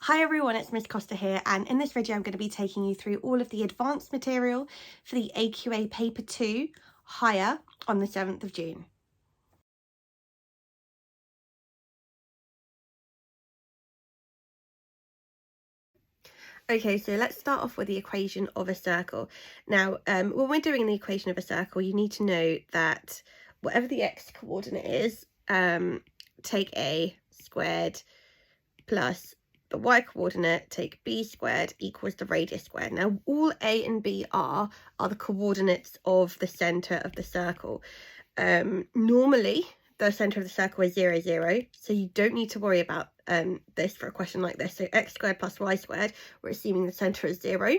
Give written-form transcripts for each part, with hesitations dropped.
Hi everyone, it's Miss Costa here, and in this video I'm going to be taking you through all of the advanced material for the AQA Paper 2 Higher on the 7th of June. Okay, so let's start off with the equation of a circle. Now, when we're doing the equation of a circle, you need to know that whatever the x coordinate is, take a squared plus the y coordinate, take b squared equals the radius squared. Now, all a and b are the coordinates of the centre of the circle. Normally, the centre of the circle is 0, 0, so you don't need to worry about this for a question like this. So x squared plus y squared, we're assuming the centre is 0.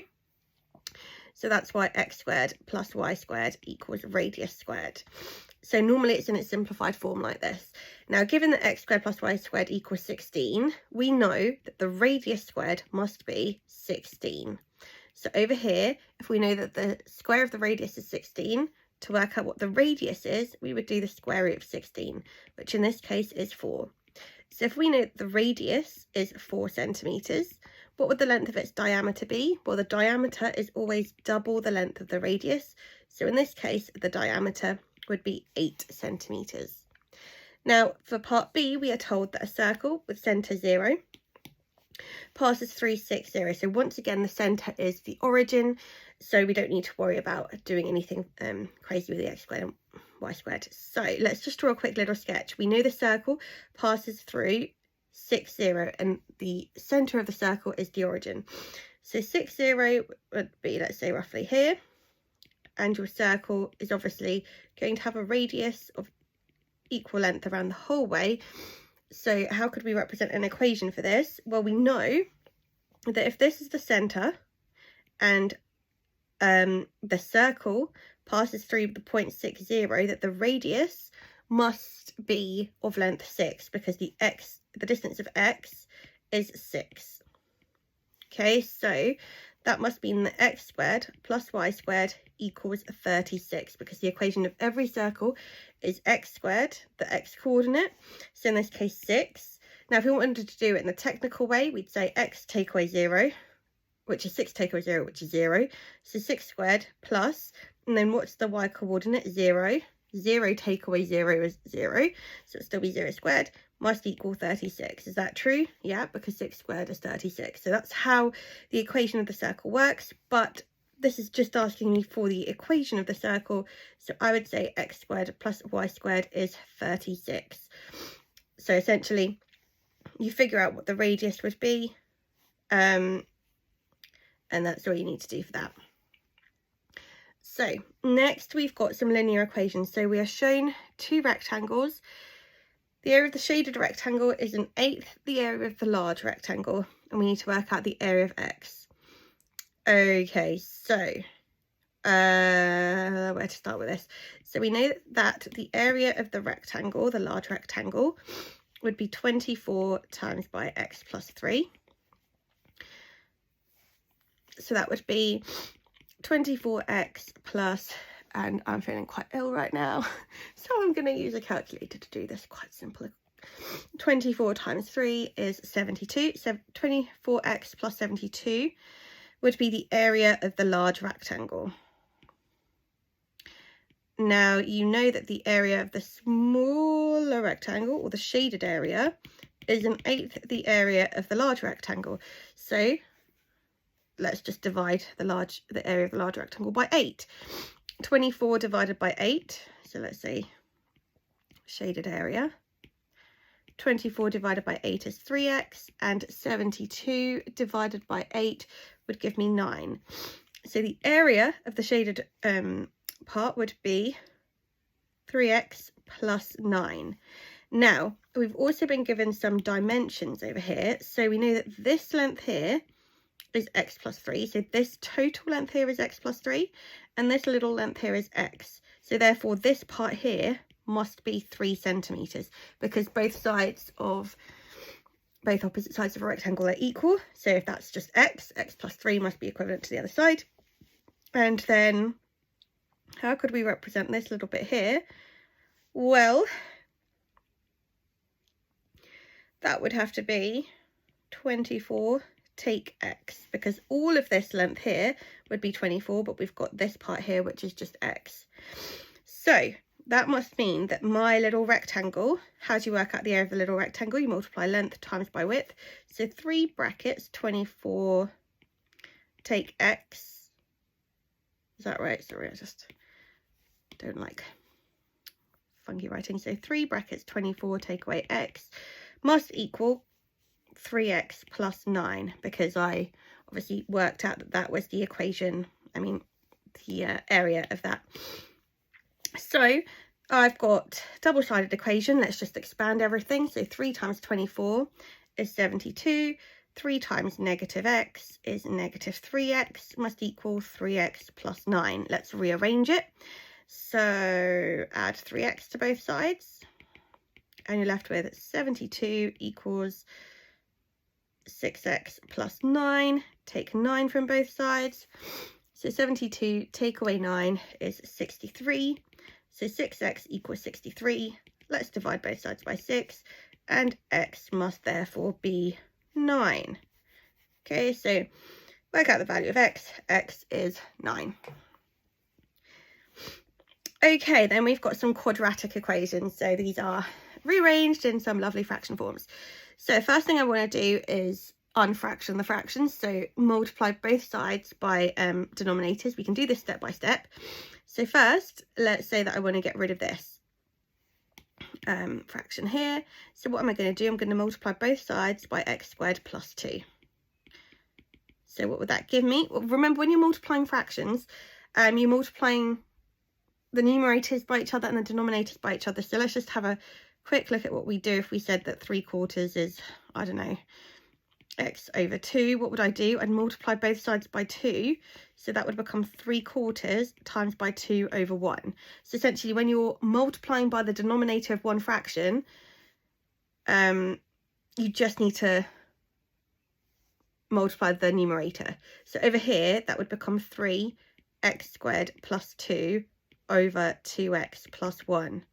So that's why x squared plus y squared equals radius squared. So normally it's in its simplified form like this. Now, given that x squared plus y squared equals 16, we know that the radius squared must be 16. So over here, if we know that the square of the radius is 16, to work out what the radius is, we would do the square root of 16, which in this case is 4. So if we know that the radius is 4 centimetres, what would the length of its diameter be? Well, the diameter is always double the length of the radius. So in this case, the diameter would be 8 centimetres. Now, for part B, we are told that a circle with centre 0 passes through 6, 0. So once again, the centre is the origin, so we don't need to worry about doing anything crazy with the x squared and y squared. So let's just draw a quick little sketch. We know the circle passes through 6, 0, and the centre of the circle is the origin. So 6, 0 would be, let's say, roughly here. And your circle is obviously going to have a radius of equal length around the whole way. So how could we represent an equation for this? Well, we know that if this is the centre and the circle passes through the point 6, 0, that the radius must be of length 6, because the distance of x is 6. Okay, so that must mean that x squared plus y squared equals 36, because the equation of every circle is x squared, the x coordinate, so in this case 6. Now, if we wanted to do it in the technical way, we'd say x take away 0, which is 6 take away 0, which is 0. So 6 squared plus, and then what's the y coordinate? 0. 0 take away 0 is 0, so it'll still be 0 squared, must equal 36. Is that true? Yeah, because 6 squared is 36. So that's how the equation of the circle works, but this is just asking me for the equation of the circle, so I would say x squared plus y squared is 36. So essentially, you figure out what the radius would be, and that's all you need to do for that. So next we've got some linear equations. So we are shown two rectangles. The area of the shaded rectangle is 1/8 the area of the large rectangle, and we need to work out the area of x. Okay, so where to start with this? So we know that the area of the rectangle, the large rectangle, would be 24 times by x plus 3. So that would be 24x plus, and I'm feeling quite ill right now, so I'm going to use a calculator to do this. Quite simple. 24 times 3 is 72. So 24x plus 72 would be the area of the large rectangle. Now, you know that the area of the smaller rectangle, or the shaded area, is 1/8 the area of the large rectangle. So let's just divide the area of the large rectangle by 8. 24 divided by 8, so let's say shaded area. 24 divided by 8 is 3x, and 72 divided by 8 would give me 9. So the area of the shaded part would be 3x plus 9. Now, we've also been given some dimensions over here, so we know that this length here is x plus 3, so this total length here is x plus 3, and this little length here is x. So therefore this part here must be 3 centimetres, because both opposite sides of a rectangle are equal. So if that's just x plus 3 must be equivalent to the other side. And then how could we represent this little bit here? Well, that would have to be 24 take x, because all of this length here would be 24, but we've got this part here which is just x. So that must mean that my little rectangle, how do you work out the area of the little rectangle? You multiply length times by width. So 3 brackets 24 take x. Is that right? Sorry, I just don't like funky writing. So 3 brackets 24 take away x must equal 3x plus 9, because I obviously worked out that that was the equation, the area of that. So I've got double-sided equation. Let's just expand everything. So 3 times 24 is 72. 3 times negative x is negative 3x, must equal 3x plus 9. Let's rearrange it. So add 3x to both sides, and you're left with 72 equals 6x plus 9. Take 9 from both sides. So 72 take away 9 is 63. So 6x equals 63. Let's divide both sides by 6, and x must therefore be 9. Okay, so work out the value of x. X is 9. Okay, then we've got some quadratic equations. So these are rearranged in some lovely fraction forms. So first thing I want to do is unfraction the fractions. So multiply both sides by denominators. We can do this step by step. So first, let's say that I want to get rid of this fraction here. So what am I going to do? I'm going to multiply both sides by x squared plus 2. So what would that give me? Well, remember, when you're multiplying fractions, you're multiplying the numerators by each other and the denominators by each other. So let's just have a quick look at what we do if we said that 3/4 is, I don't know, x over 2. What would I do? I'd multiply both sides by 2. So that would become 3/4 times by 2 over 1. So essentially, when you're multiplying by the denominator of one fraction, you just need to multiply the numerator. So over here, that would become 3x squared plus 2 over 2x plus 1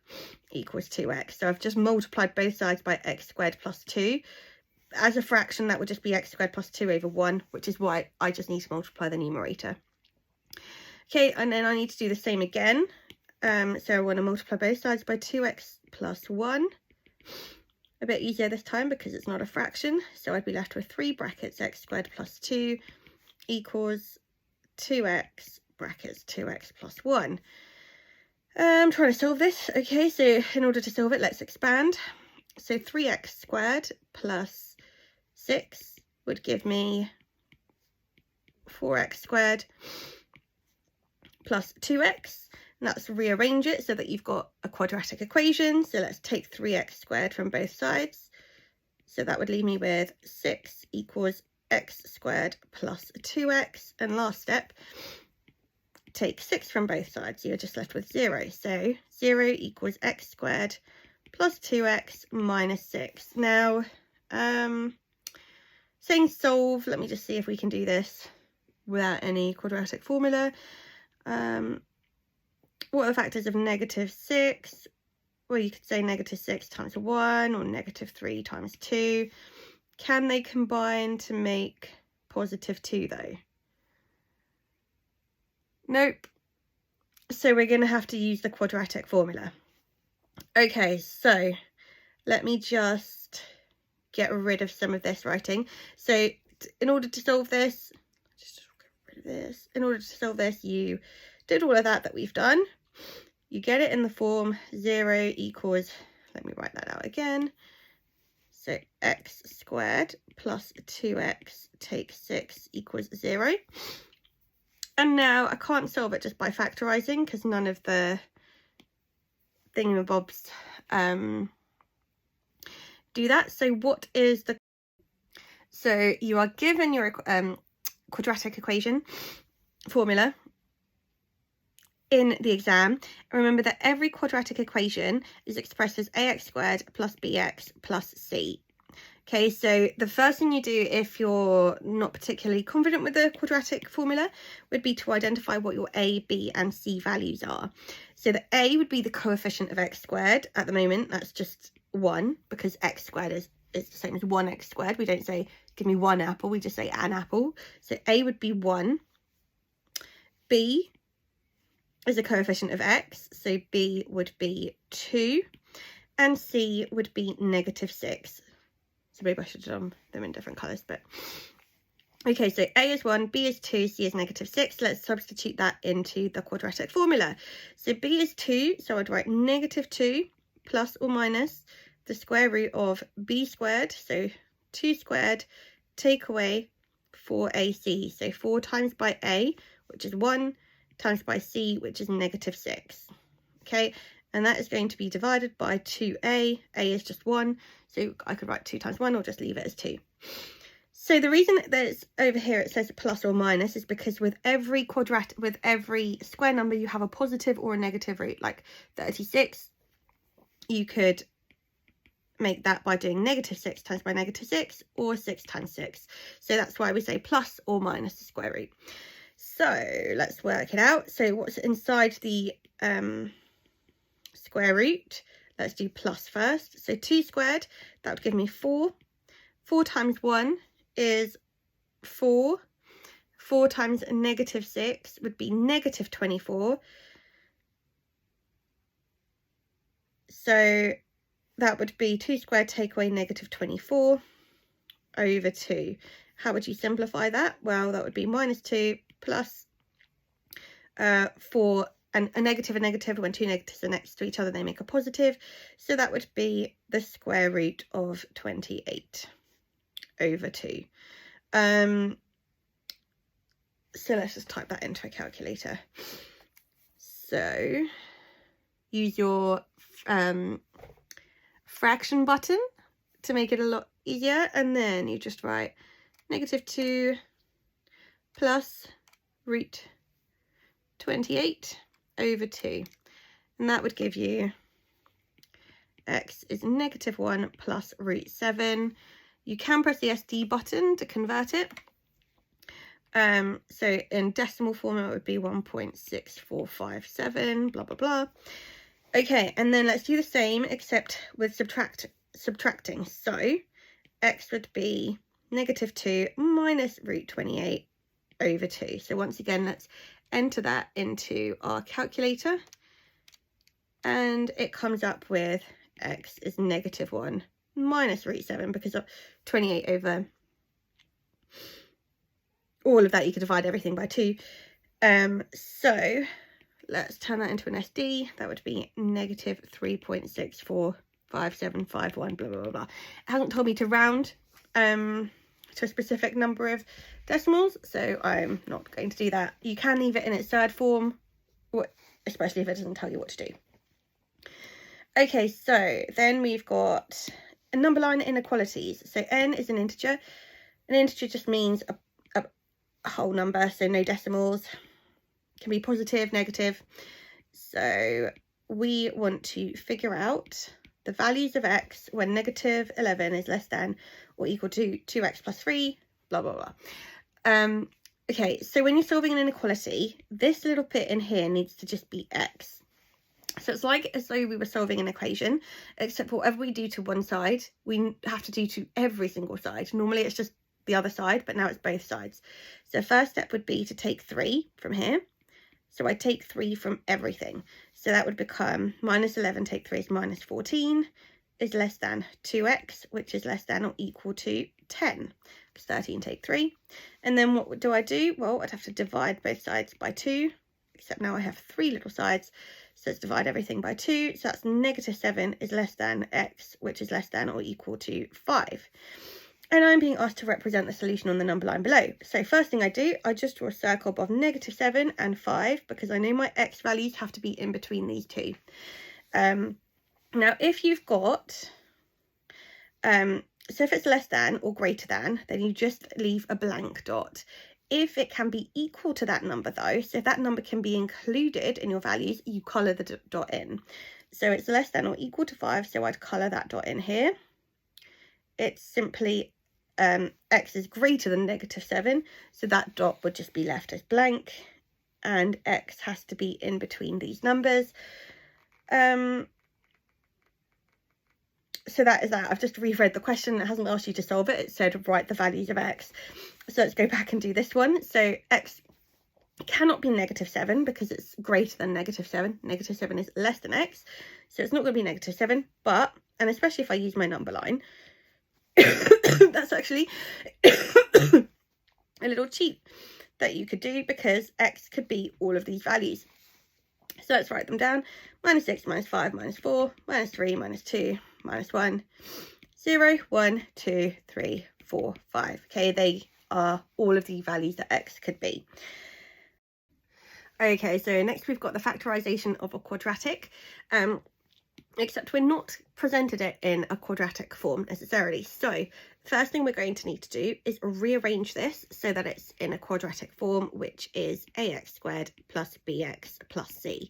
equals 2x. So I've just multiplied both sides by x squared plus 2. As a fraction, that would just be x squared plus 2 over 1, which is why I just need to multiply the numerator. Okay, and then I need to do the same again. So I want to multiply both sides by 2x plus 1. A bit easier this time because it's not a fraction. So I'd be left with 3 brackets x squared plus 2 equals 2x brackets 2x plus 1. I'm trying to solve this. Okay, so in order to solve it, let's expand. So 3x squared plus 6 would give me 4x squared plus 2x. And let's rearrange it so that you've got a quadratic equation. So let's take 3x squared from both sides. So that would leave me with 6 equals x squared plus 2x. And last step, take 6 from both sides. You're just left with 0. So 0 equals x squared plus 2x minus 6. Now, saying solve, let me just see if we can do this without any quadratic formula. What are the factors of negative 6? Well, you could say negative 6 times 1 or negative 3 times 2. Can they combine to make positive 2 though? Nope. So we're going to have to use the quadratic formula. Okay, so let me just get rid of some of this writing. So in order to solve this, you did all of that we've done. You get it in the form 0 equals, let me write that out again. So x squared plus 2x take 6 equals 0. And now I can't solve it just by factorising because none of the thingamabobs do that. So what is the... So you are given your quadratic equation formula in the exam. Remember that every quadratic equation is expressed as ax squared plus bx plus c. Okay, so the first thing you do if you're not particularly confident with the quadratic formula would be to identify what your a, b and c values are. So the a would be the coefficient of x squared. At the moment, that's just 1 because x squared is is the same as 1x squared. We don't say, give me one apple, we just say an apple. So A would be 1. B is a coefficient of x, so B would be 2. And C would be -6. So maybe I should have done them in different colours, but... Okay, so A is 1, B is 2, C is -6. Let's substitute that into the quadratic formula. So B is 2, so I'd write -2 plus or minus the square root of B squared, so 2 squared, take away 4AC. So 4 times by A, which is 1, times by C, which is -6. Okay, and that is going to be divided by 2A. A is just 1, so I could write 2 times 1 or just leave it as 2. So the reason that it's over here it says plus or minus is because with every square number you have a positive or a negative root. Like 36, you could make that by doing -6 times by -6 or 6 times 6. So that's why we say plus or minus the square root. So let's work it out. So what's inside the square root? Let's do plus first. So 2 squared, that would give me 4. 4 times 1 is 4. 4 times -6 would be -24. So that would be 2 squared take away -24 over 2. How would you simplify that? Well, that would be -2 plus 4, and a negative, when two negatives are next to each other, they make a positive. So that would be the square root of 28 over 2. So let's just type that into a calculator. So use your fraction button to make it a lot easier, and then you just write -2 plus root 28 over 2, and that would give you x is -1 plus root 7. You can press the SD button to convert it. So in decimal form it would be 1.6457, blah blah blah. Okay, and then let's do the same except with subtracting. So x would be -2 minus root 28 over 2. So once again, let's enter that into our calculator, and it comes up with x is -1 minus root 7, because of 28 over all of that, you could divide everything by 2. So let's turn that into an SD. That would be -3.645751, blah blah blah. It hasn't told me to round to a specific number of decimals, so I'm not going to do that. You can leave it in its third form, especially if it doesn't tell you what to do. Okay, so then we've got a number line inequalities. So n is an integer. An integer just means a whole number, so no decimals. It can be positive, negative. So we want to figure out the values of x when -11 is less than or equal to 2x plus 3, blah blah blah. Okay, so when you're solving an inequality, this little bit in here needs to just be x. So it's like as though we were solving an equation, except whatever we do to one side, we have to do to every single side. Normally it's just the other side, but now it's both sides. So first step would be to take 3 from here. So I take 3 from everything. So that would become -11 take 3 is -14 is less than 2x, which is less than or equal to 10. Because 13 take 3. And then what do I do? Well, I'd have to divide both sides by 2, except now I have 3 little sides. So let's divide everything by 2. So that's -7 is less than x, which is less than or equal to 5. And I'm being asked to represent the solution on the number line below. So first thing I do, I just draw a circle above -7 and 5, because I know my x values have to be in between these two. Now, if you've got, so if it's less than or greater than, then you just leave a blank dot. If it can be equal to that number though, so if that number can be included in your values, you colour the dot in. So it's less than or equal to 5, so I'd colour that dot in here. It's simply x is greater than -7, so that dot would just be left as blank, and x has to be in between these numbers. So that is that. I've just reread the question. It hasn't asked you to solve it. It said write the values of x. So let's go back and do this one. So x cannot be -7 because it's greater than -7. -7 is less than x. So it's not going to be -7. But, and especially if I use my number line, that's actually a little cheat that you could do, because x could be all of these values. So let's write them down. -6, -5, -4, -3, -2, -1, 0, 1, 2, 3, 4, 5. Okay, they are all of the values that x could be. Okay, so next we've got the factorisation of a quadratic, except we're not presented it in a quadratic form necessarily. So first thing we're going to need to do is rearrange this so that it's in a quadratic form, which is ax squared plus bx plus c.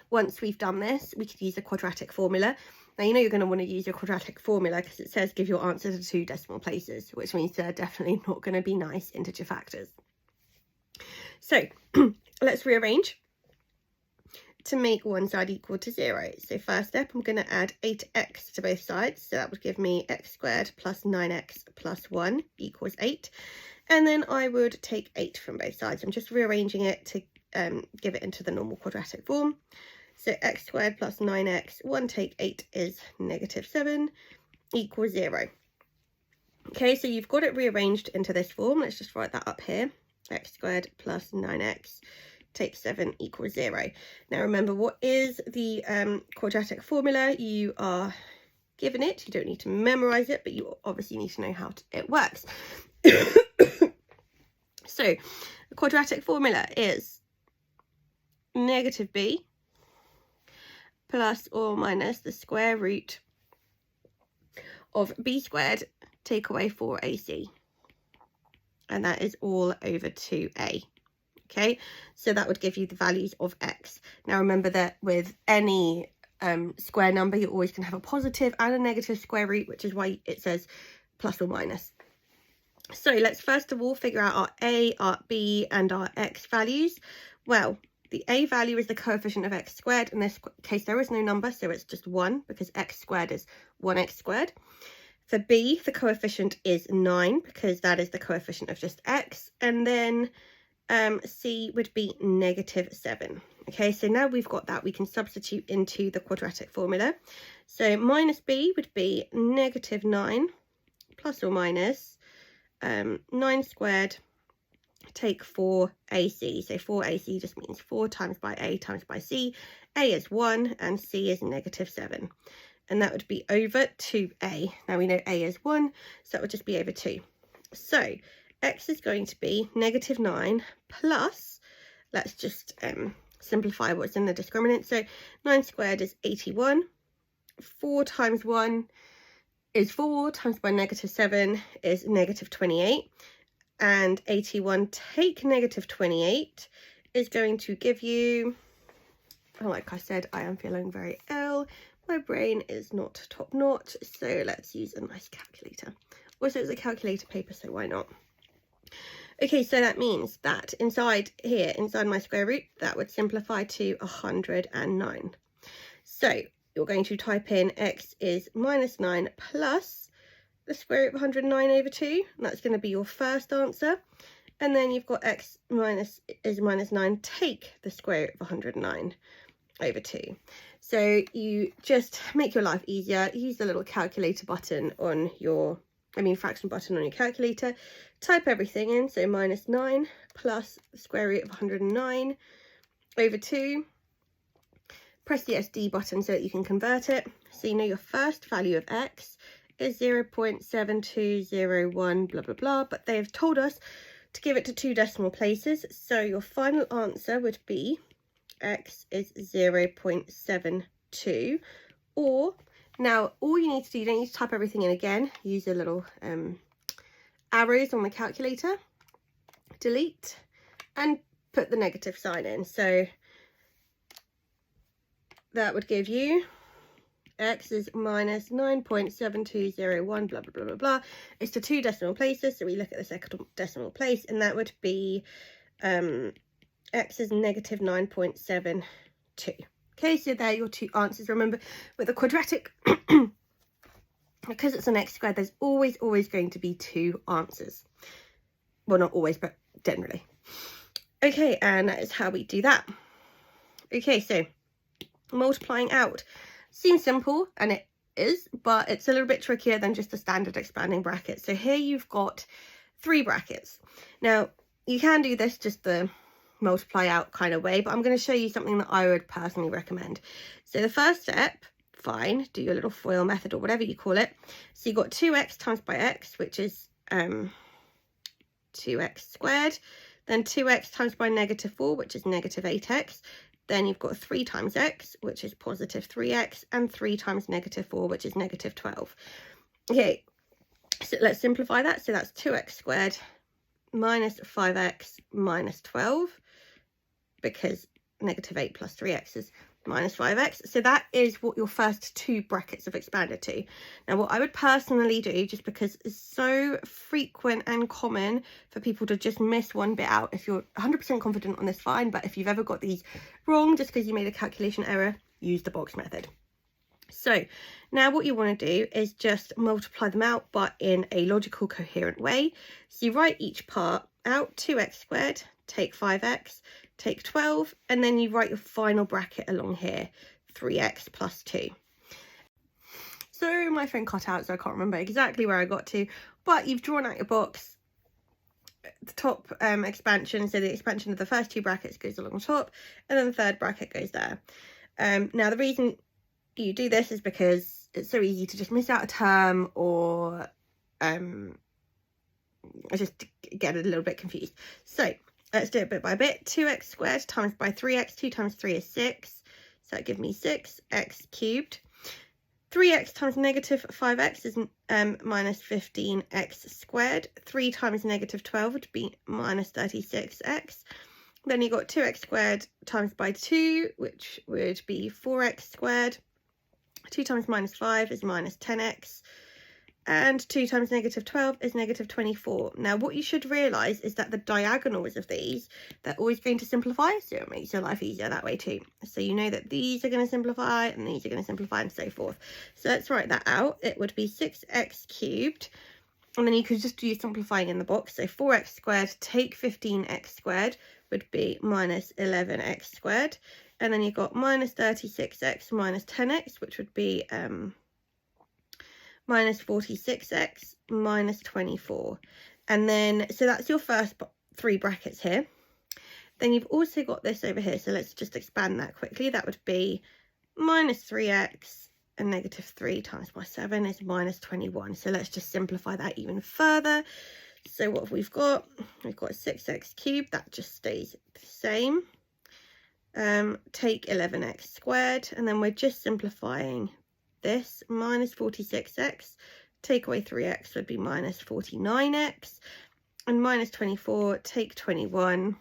Once we've done this, we could use a quadratic formula. Now, you know you're going to want to use your quadratic formula because it says give your answer to 2 decimal places, which means they're definitely not going to be nice integer factors. So let's rearrange to make one side equal to 0. So first step, I'm going to add 8x to both sides. So that would give me x squared plus 9x plus 1 equals 8. And then I would take 8 from both sides. I'm just rearranging it to give it into the normal quadratic form. So x squared plus 9x, 1 take 8 is -7 equals 0. Okay, so you've got it rearranged into this form. Let's just write that up here. X squared plus 9x take 7 equals 0. Now remember, what is the quadratic formula? You are given it. You don't need to memorize it, but you obviously need to know how it works. So the quadratic formula is -b plus or minus the square root of b squared take away 4ac. And that is all over 2a. Okay, so that would give you the values of x. Now remember that with any square number, you're always going to have a positive and a negative square root, which is why it says plus or minus. So let's first of all figure out our a, our b, and our x values. Well, the a value is the coefficient of x squared. In this case, there is no number, so it's just 1, because x squared is 1x squared. For b, the coefficient is 9, because that is the coefficient of just x. And then c would be -7. Okay, so now we've got that, we can substitute into the quadratic formula. So minus b would be -9 plus or minus 9 squared take 4ac. So 4ac just means 4 times by a times by c. A is 1 and c is -7. And that would be over 2a. Now we know a is 1, so that would just be over 2. So x is going to be -9 plus, let's just simplify what's in the discriminant. So 9 squared is 81. 4 times 1 is 4, times by -7 is -28. And 81 take -28 is going to give you, like I said, I am feeling very ill. My brain is not top notch, so let's use a nice calculator. Also, it's a calculator paper, so why not? Okay, so that means that inside here, inside my square root, that would simplify to 109. So you're going to type in x is -9 plus the square root of 109 over 2. And that's going to be your first answer. And then you've got x is -9 take the square root of 109 over 2. So you just make your life easier. Use the little calculator button on your, fraction button on your calculator. Type everything in. So -9 plus the square root of 109 over 2. Press the SD button so that you can convert it. So you know your first value of x is 0.7201 blah blah blah, but they have told us to give it to 2 decimal places, so your final answer would be x is 0.72. Or now all you need to do, you don't need to type everything in again, use the little arrows on the calculator, delete, and put the negative sign in. So that would give you x is -9.7201 blah blah blah blah blah. It's to 2 decimal places, so we look at the second decimal place, and that would be x is -9.72. Okay, so there are your 2 answers. Remember, with a quadratic because it's an x squared, there's always going to be two answers. Well, not always, but generally. Okay, and that is how we do that. Okay, so multiplying out seems simple, and it is, but it's a little bit trickier than just a standard expanding bracket. So here you've got 3 brackets. Now, you can do this just the multiply out kind of way, but I'm going to show you something that I would personally recommend. So the first step, fine, do your little FOIL method or whatever you call it. So you've got 2x times by x, which is 2x squared, then 2x times by -4, which is -8x. Then you've got 3 times x, which is positive 3x, and 3 times -4, which is -12. Okay, so let's simplify that. So that's 2x squared minus 5x minus 12, because -8 plus 3x is minus 5x. So that is what your first 2 brackets have expanded to. Now, what I would personally do, just because it's so frequent and common for people to just miss one bit out. If you're 100% confident on this, fine, but if you've ever got these wrong just because you made a calculation error, use the box method. So now what you want to do is just multiply them out, but in a logical, coherent way. So you write each part out, 2x squared, take 5x, take 12, and then you write your final bracket along here, 3x plus 2. So my phone cut out, so I can't remember exactly where I got to, but you've drawn out your box. The top expansion, so the expansion of the first 2 brackets goes along the top, and then the third bracket goes there. Now, the reason you do this is because it's so easy to just miss out a term, or just get a little bit confused. So let's do it bit by bit. 2x squared times by 3x. 2 times 3 is 6. So that gives me 6x cubed. 3x times -5x is minus 15x squared. 3 times -12 would be minus 36x. Then you've got 2x squared times by 2, which would be 4x squared. 2 times -5 is minus 10x. And 2 times -12 is -24. Now, what you should realise is that the diagonals of these, they're always going to simplify, so it makes your life easier that way too. So you know that these are going to simplify, and these are going to simplify, and so forth. So let's write that out. It would be 6x cubed, and then you could just do simplifying in the box. So 4x squared, take 15x squared, would be minus 11x squared. And then you've got minus 36x minus 10x, which would be minus 46x minus 24. And then, so that's your first 3 brackets here. Then you've also got this over here. So let's just expand that quickly. That would be minus 3x, and -3 times by 7 is minus 21. So let's just simplify that even further. So what have we've got? We've got 6x cubed. That just stays the same. Take 11x squared, and then we're just simplifying this. Minus 46x, take away 3x would be minus 49x, and minus 24, take 21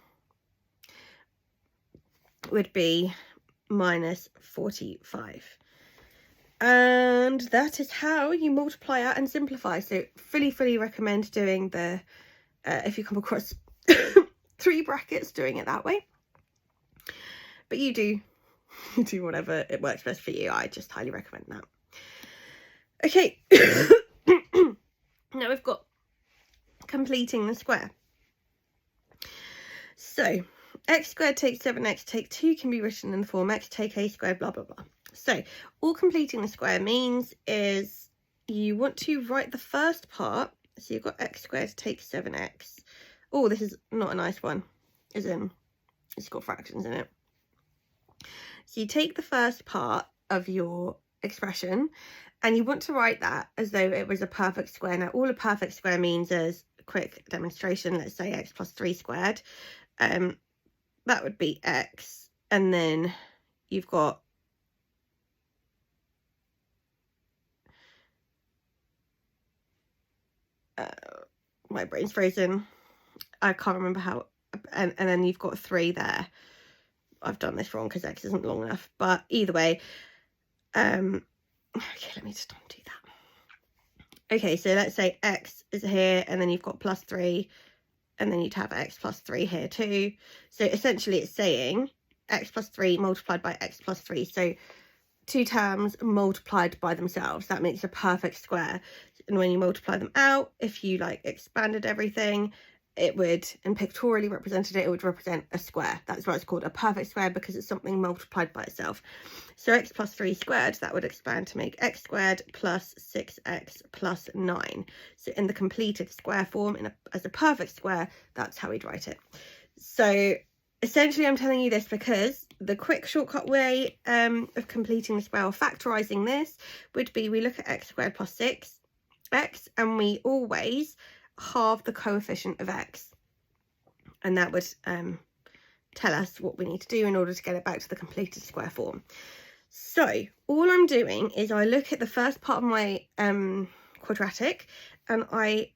would be minus 45. And that is how you multiply out and simplify. So fully recommend doing the if you come across 3 brackets, doing it that way. But you do whatever it works best for you. I just highly recommend that. Okay, now we've got completing the square. So x squared take 7x take 2 can be written in the form x take a squared, blah blah blah. So all completing the square means is you want to write the first part. So you've got x squared take 7x. Oh, this is not a nice one, as in it's got fractions in it. So you take the first part of your expression and you want to write that as though it was a perfect square. Now, all a perfect square means is, a quick demonstration, let's say x plus 3 squared. That would be x, and then you've got my brain's frozen. I can't remember how, and then you've got 3 there. I've done this wrong because x isn't long enough, but either way, okay, let me just undo that. Okay, so let's say x is here, and then you've got plus 3, and then you'd have x plus 3 here too. So essentially it's saying x plus 3 multiplied by x plus 3. So two terms multiplied by themselves. That makes a perfect square. And when you multiply them out, if you like expanded everything, it would, and pictorially represented it, it would represent a square. That's why it's called a perfect square, because it's something multiplied by itself. So x plus 3 squared, that would expand to make x squared plus 6x plus 9. So in the completed square form, as a perfect square, that's how we'd write it. So essentially I'm telling you this because the quick shortcut way of completing the square or factorising this would be, we look at x squared plus 6x, and we always halve the coefficient of x, and that would tell us what we need to do in order to get it back to the completed square form. So all I'm doing is I look at the first part of my quadratic, and I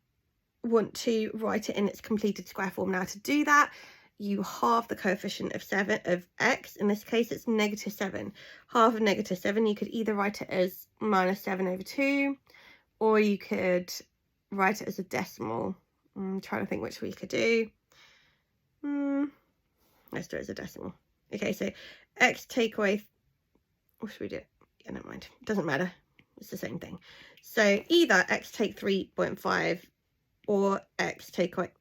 want to write it in its completed square form. Now to do that, you halve the coefficient of x. In this case it's -7. Half of -7, you could either write it as -7/2, or you could write it as a decimal. I'm trying to think which we could do. Let's do it as a decimal. Okay, so x take away, what should we do? Yeah, never mind, it doesn't matter, it's the same thing. So either x take 3.5 or x take away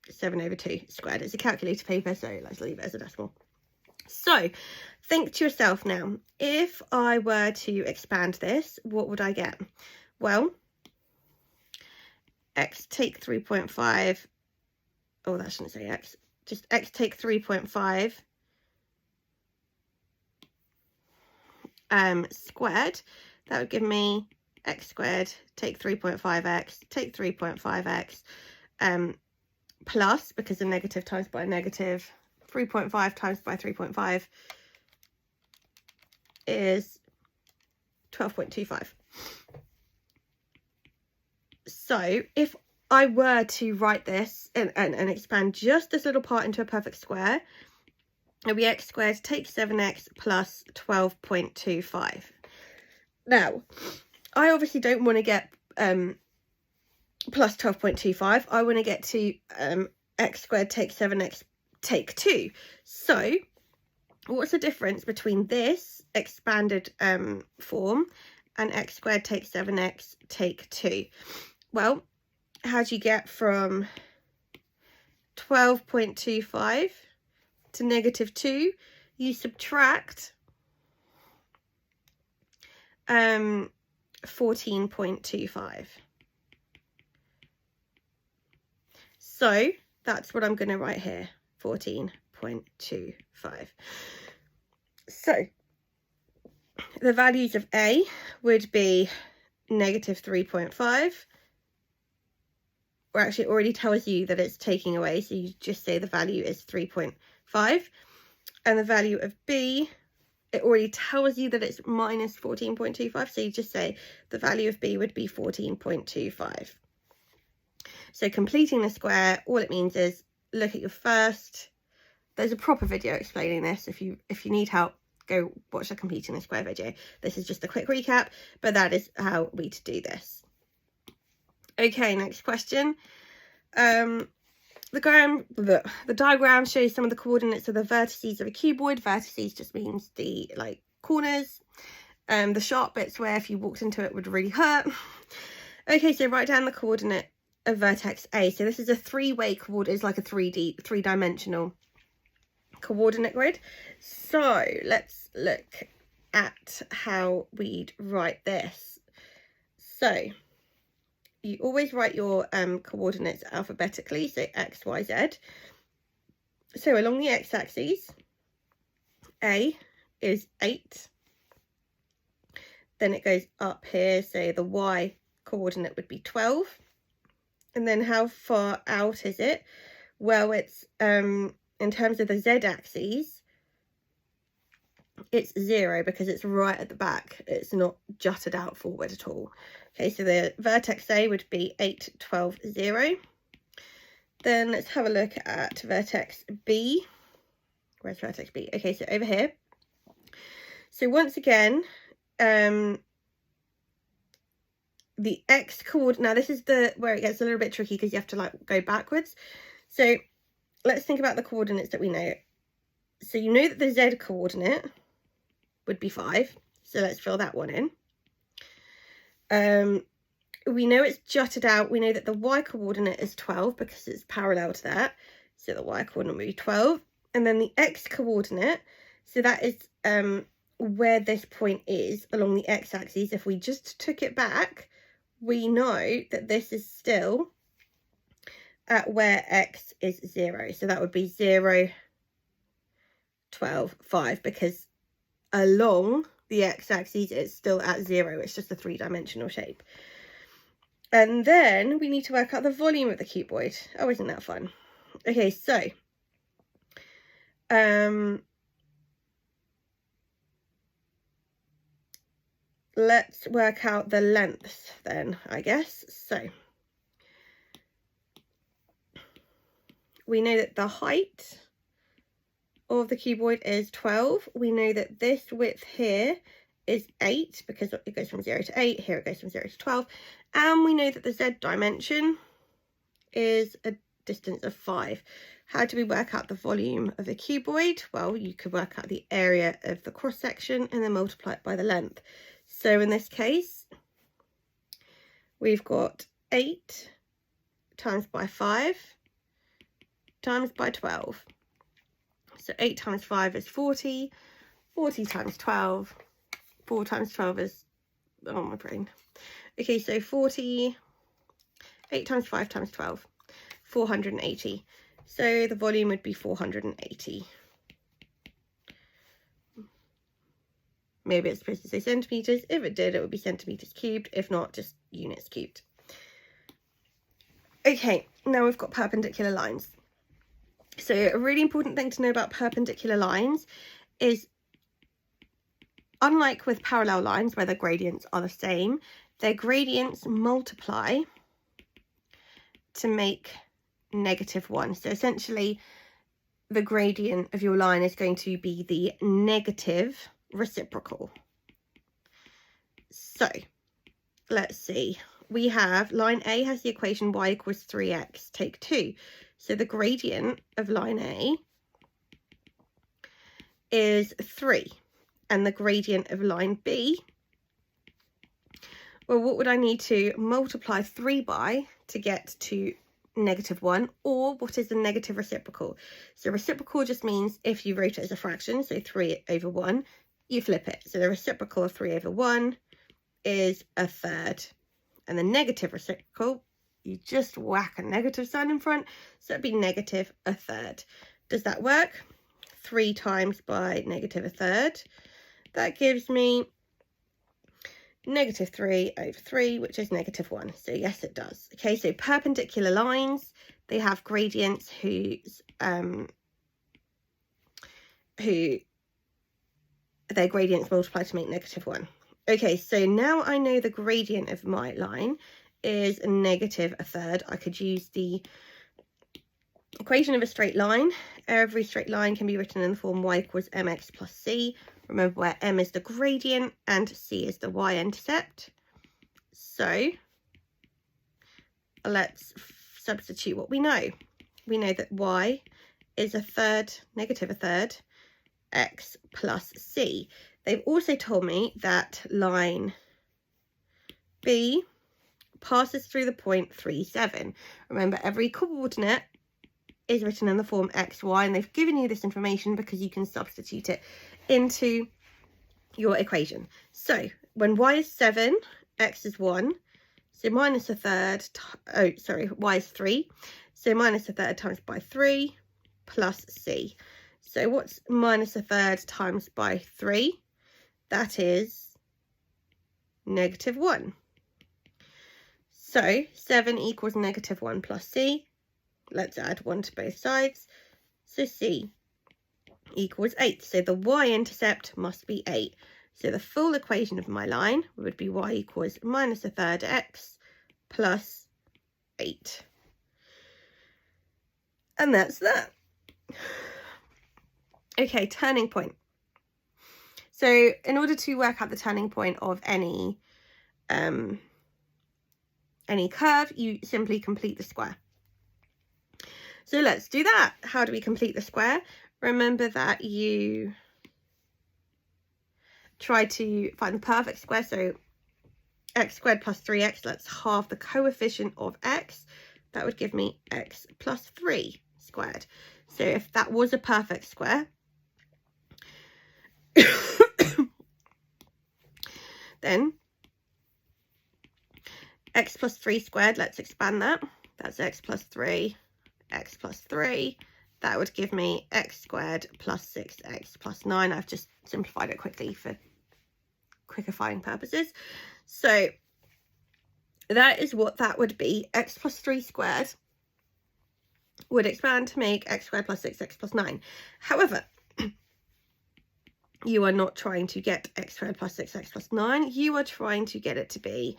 7/2 squared. It's a calculator paper, so let's leave it as a decimal. So think to yourself now, if I were to expand this, what would I get? Well, x take 3.5, oh, that shouldn't say x, just x take 3.5 squared. That would give me x squared take 3.5x take 3.5x plus, because a negative times by a negative, 3.5 times by 3.5 is 12.25. So if I were to write this and expand just this little part into a perfect square, it would be x squared take 7x plus 12.25. Now, I obviously don't want to get plus 12.25. I want to get to x squared take 7x take 2. So what's the difference between this expanded form and x squared take 7x take 2? Well, how do you get from 12.25 to -2? You subtract 14.25. So that's what I'm going to write here, 14.25. So the values of a would be -3.5. Or actually it already tells you that it's taking away, so you just say the value is 3.5. And the value of b, it already tells you that it's -14.25, so you just say the value of b would be 14.25. So completing the square, all it means is look at your first, there's a proper video explaining this. If you need help, go watch the completing the square video. This is just a quick recap, but that is how we to do this. Okay, next question. The diagram shows some of the coordinates of the vertices of a cuboid. Vertices just means the corners, the sharp bits where if you walked into it would really hurt. Okay, so write down the coordinate of vertex A. So this is a three-way coordinate, it's like a three-dimensional coordinate grid. So let's look at how we'd write this. So you always write your coordinates alphabetically, so x, y, z. So along the x-axis, A is 8. Then it goes up here, so the y coordinate would be 12. And then how far out is it? Well, it's in terms of the z-axis, it's 0 because it's right at the back. It's not jutted out forward at all. Okay, so the vertex A would be 8, 12, 0. Then let's have a look at vertex B. Where's vertex B? Okay, so over here. So once again, the x coordinate, now this is where it gets a little bit tricky because you have to go backwards. So let's think about the coordinates that we know. So you know that the z coordinate would be 5. So let's fill that one in. We know it's jutted out. We know that the y coordinate is 12 because it's parallel to that. So the y coordinate will be 12. And then the x coordinate, so that is where this point is along the x-axis. If we just took it back, we know that this is still at where x is 0. So that would be 0, 12, 5, because along the x-axis it's still at 0. It's just a three-dimensional shape. And then we need to work out the volume of the cuboid. Oh, isn't that fun? Okay, so let's work out the length then, I guess. So we know that the height of the cuboid is 12. We know that this width here is 8 because it goes from 0 to 8. Here it goes from 0 to 12. And we know that the z dimension is a distance of 5. How do we work out the volume of the cuboid? Well, you could work out the area of the cross section and then multiply it by the length. So in this case, we've got 8 times by 5 times by 12. So 8 times 5 is 40, 40 times 12, 4 times 12 is, oh my brain. Okay, so 40, 8 times 5 times 12, 480. So the volume would be 480. Maybe it's supposed to say centimetres. If it did, it would be centimetres cubed. If not, just units cubed. Okay, now we've got perpendicular lines. So a really important thing to know about perpendicular lines is, unlike with parallel lines where the gradients are the same, their gradients multiply to make -1. So essentially, the gradient of your line is going to be the negative reciprocal. So let's see. We have line A has the equation y equals 3x, take 2. So the gradient of line A is 3. And the gradient of line B, well, what would I need to multiply 3 by to get to -1? Or what is the negative reciprocal? So reciprocal just means if you wrote it as a fraction, so 3 over 1, you flip it. So the reciprocal of 3 over 1 is 1/3. And the negative reciprocal, you just whack a negative sign in front, so it'd be -1/3. Does that work? 3 times by -1/3. That gives me -3 over 3, which is -1. So yes, it does. Okay, so perpendicular lines, they have gradients who their gradients multiply to make -1. Okay, so now I know the gradient of my line is -1/3. I could use the equation of a straight line. Every straight line can be written in the form y equals mx plus c. Remember where m is the gradient and c is the y-intercept. So let's substitute what we know. We know that y is -1/3 x plus c. They've also told me that line B passes through the point 3, 7. Remember, every coordinate is written in the form x, y, and they've given you this information because you can substitute it into your equation. So when y is 7, x is 1, so -1/3, y is 3, so -1/3 times by 3 plus c. So what's -1/3 times by 3? That is -1. So 7 equals -1 plus c. Let's add 1 to both sides. So c equals 8. So the y-intercept must be 8. So the full equation of my line would be y equals -1/3 x plus 8. And that's that. Okay, turning point. So in order to work out the turning point of any curve, you simply complete the square. So let's do that. How do we complete the square? Remember that try to find the perfect square. So x squared plus 3x, let's halve the coefficient of x. That would give me x plus 3 squared. So if that was a perfect square, then x plus 3 squared, let's expand that. That's x plus 3, x plus 3. That would give me x squared plus 6x plus 9. I've just simplified it quickly for quickifying purposes. So that is what that would be. X plus 3 squared would expand to make x squared plus 6x plus 9. However, you are not trying to get x squared plus 6x plus 9. You are trying to get it to be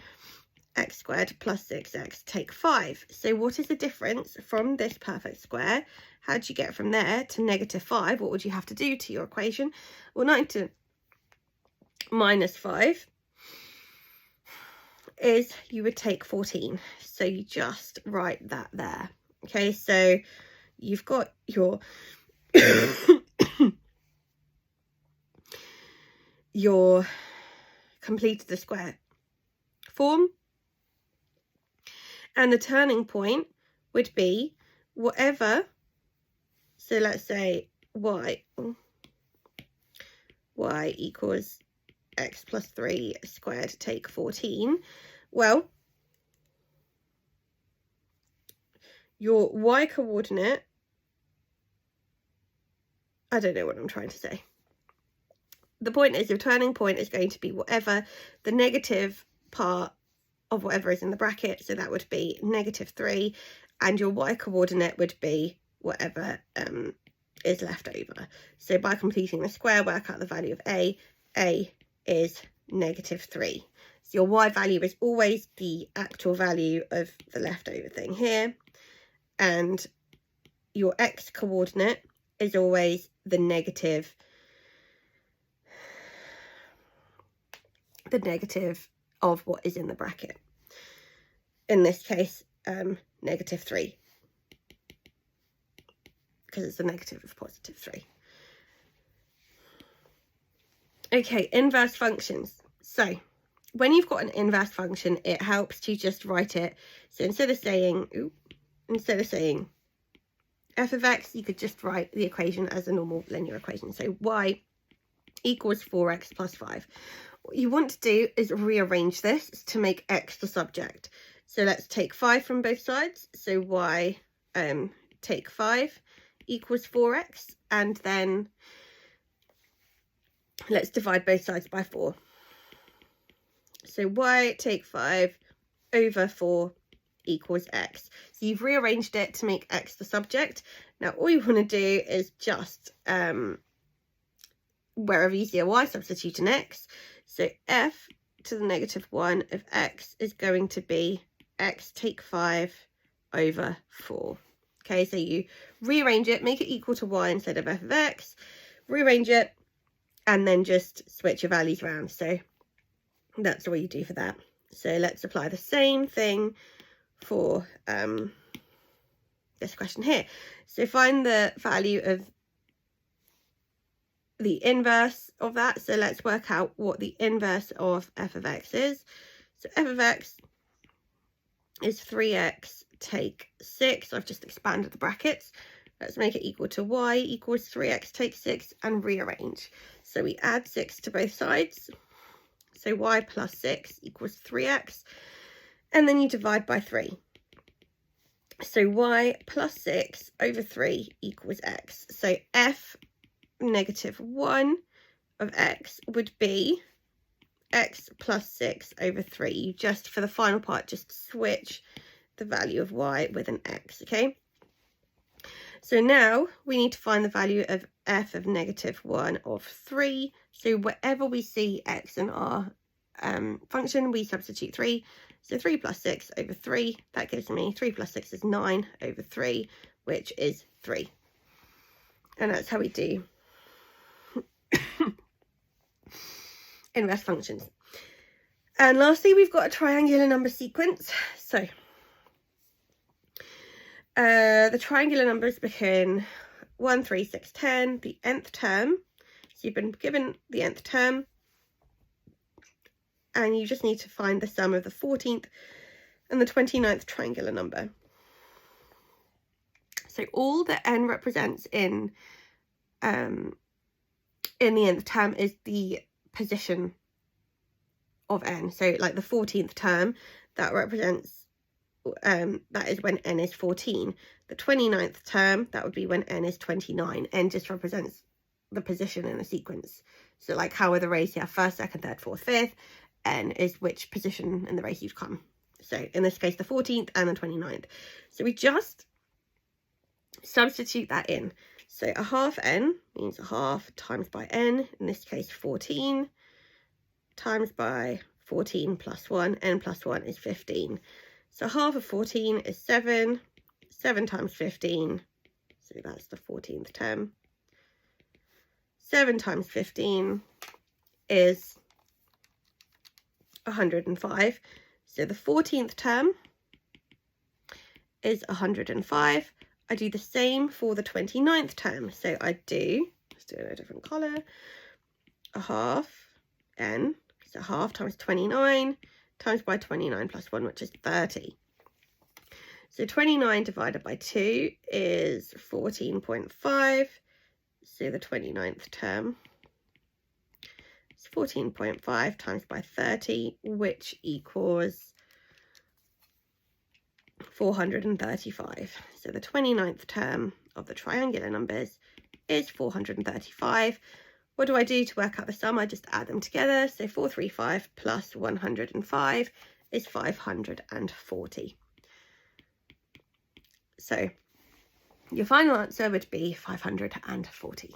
x squared plus 6x take 5. So what is the difference from this perfect square? How did you get from there to -5? What would you have to do to your equation? Well, 9 to minus 5 is you would take 14. So you just write that there. Okay, so you've got your your completed the square form. And the turning point would be whatever, so let's say y equals x plus 3 squared take 14. Well, your y coordinate, I don't know what I'm trying to say. The point is your turning point is going to be whatever the negative part of whatever is in the bracket, so that would be -3, and your y coordinate would be whatever is left over. So by completing the square, work out the value of a is -3. So your y value is always the actual value of the leftover thing here, and your x coordinate is always the negative of what is in the bracket. In this case, -3, because it's a negative of +3. Okay, inverse functions. So when you've got an inverse function, it helps to just write it. So instead of saying f of x, you could just write the equation as a normal linear equation. So y equals 4x plus 5. What you want to do is rearrange this to make x the subject. So let's take 5 from both sides. So y take 5 equals 4x, and then let's divide both sides by 4. So y take 5 over 4 equals x. So you've rearranged it to make x the subject. Now all you want to do is just wherever you see a y, substitute an x. So f to the -1 of x is going to be x take 5 over 4. Okay, so you rearrange it, make it equal to y instead of f of x, rearrange it, and then just switch your values around. So that's all you do for that. So let's apply the same thing for this question here. So find the value of the inverse of that. So let's work out what the inverse of f of x is. So f of x is 3x take 6. I've just expanded the brackets. Let's make it equal to y equals 3x take 6 and rearrange. So we add 6 to both sides. So y plus 6 equals 3x. And then you divide by 3. So y plus 6 over 3 equals x. So f -1 of x would be x plus 6 over 3. You just, for the final part, just switch the value of y with an x, okay? So now we need to find the value of f of -1 of 3. So wherever we see x in our function, we substitute 3. So 3 plus 6 over 3, that gives me 3 plus 6 is 9 over 3, which is 3. And that's how we do inverse functions. And lastly, we've got a triangular number sequence. So the triangular numbers begin 1, 3, 6, 10, the nth term. So you've been given the nth term, and you just need to find the sum of the 14th and the 29th triangular number. So all that n represents in the nth term is the position of n. So like the 14th term, that represents that is when n is 14. The 29th term, that would be when n is 29. N just represents the position in a sequence. So like how with a race you have first, second, third, fourth, fifth, n is which position in the race you've come. So in this case the 14th and the 29th. So we just substitute that in. So a half n means a half times by n, in this case 14, times by 14 plus 1, n plus 1 is 15. So half of 14 is 7, 7 times 15, so that's the 14th term. 7 times 15 is 105. So the 14th term is 105. I do the same for the 29th term. So I do, let's do it in a different colour, a half n, so half times 29 times by 29 plus 1, which is 30. So 29 divided by 2 is 14.5. So the 29th term is 14.5 times by 30, which equals 435. So the 29th term of the triangular numbers is 435. What do I do to work out the sum? I just add them together. So 435 plus 105 is 540. So your final answer would be 540.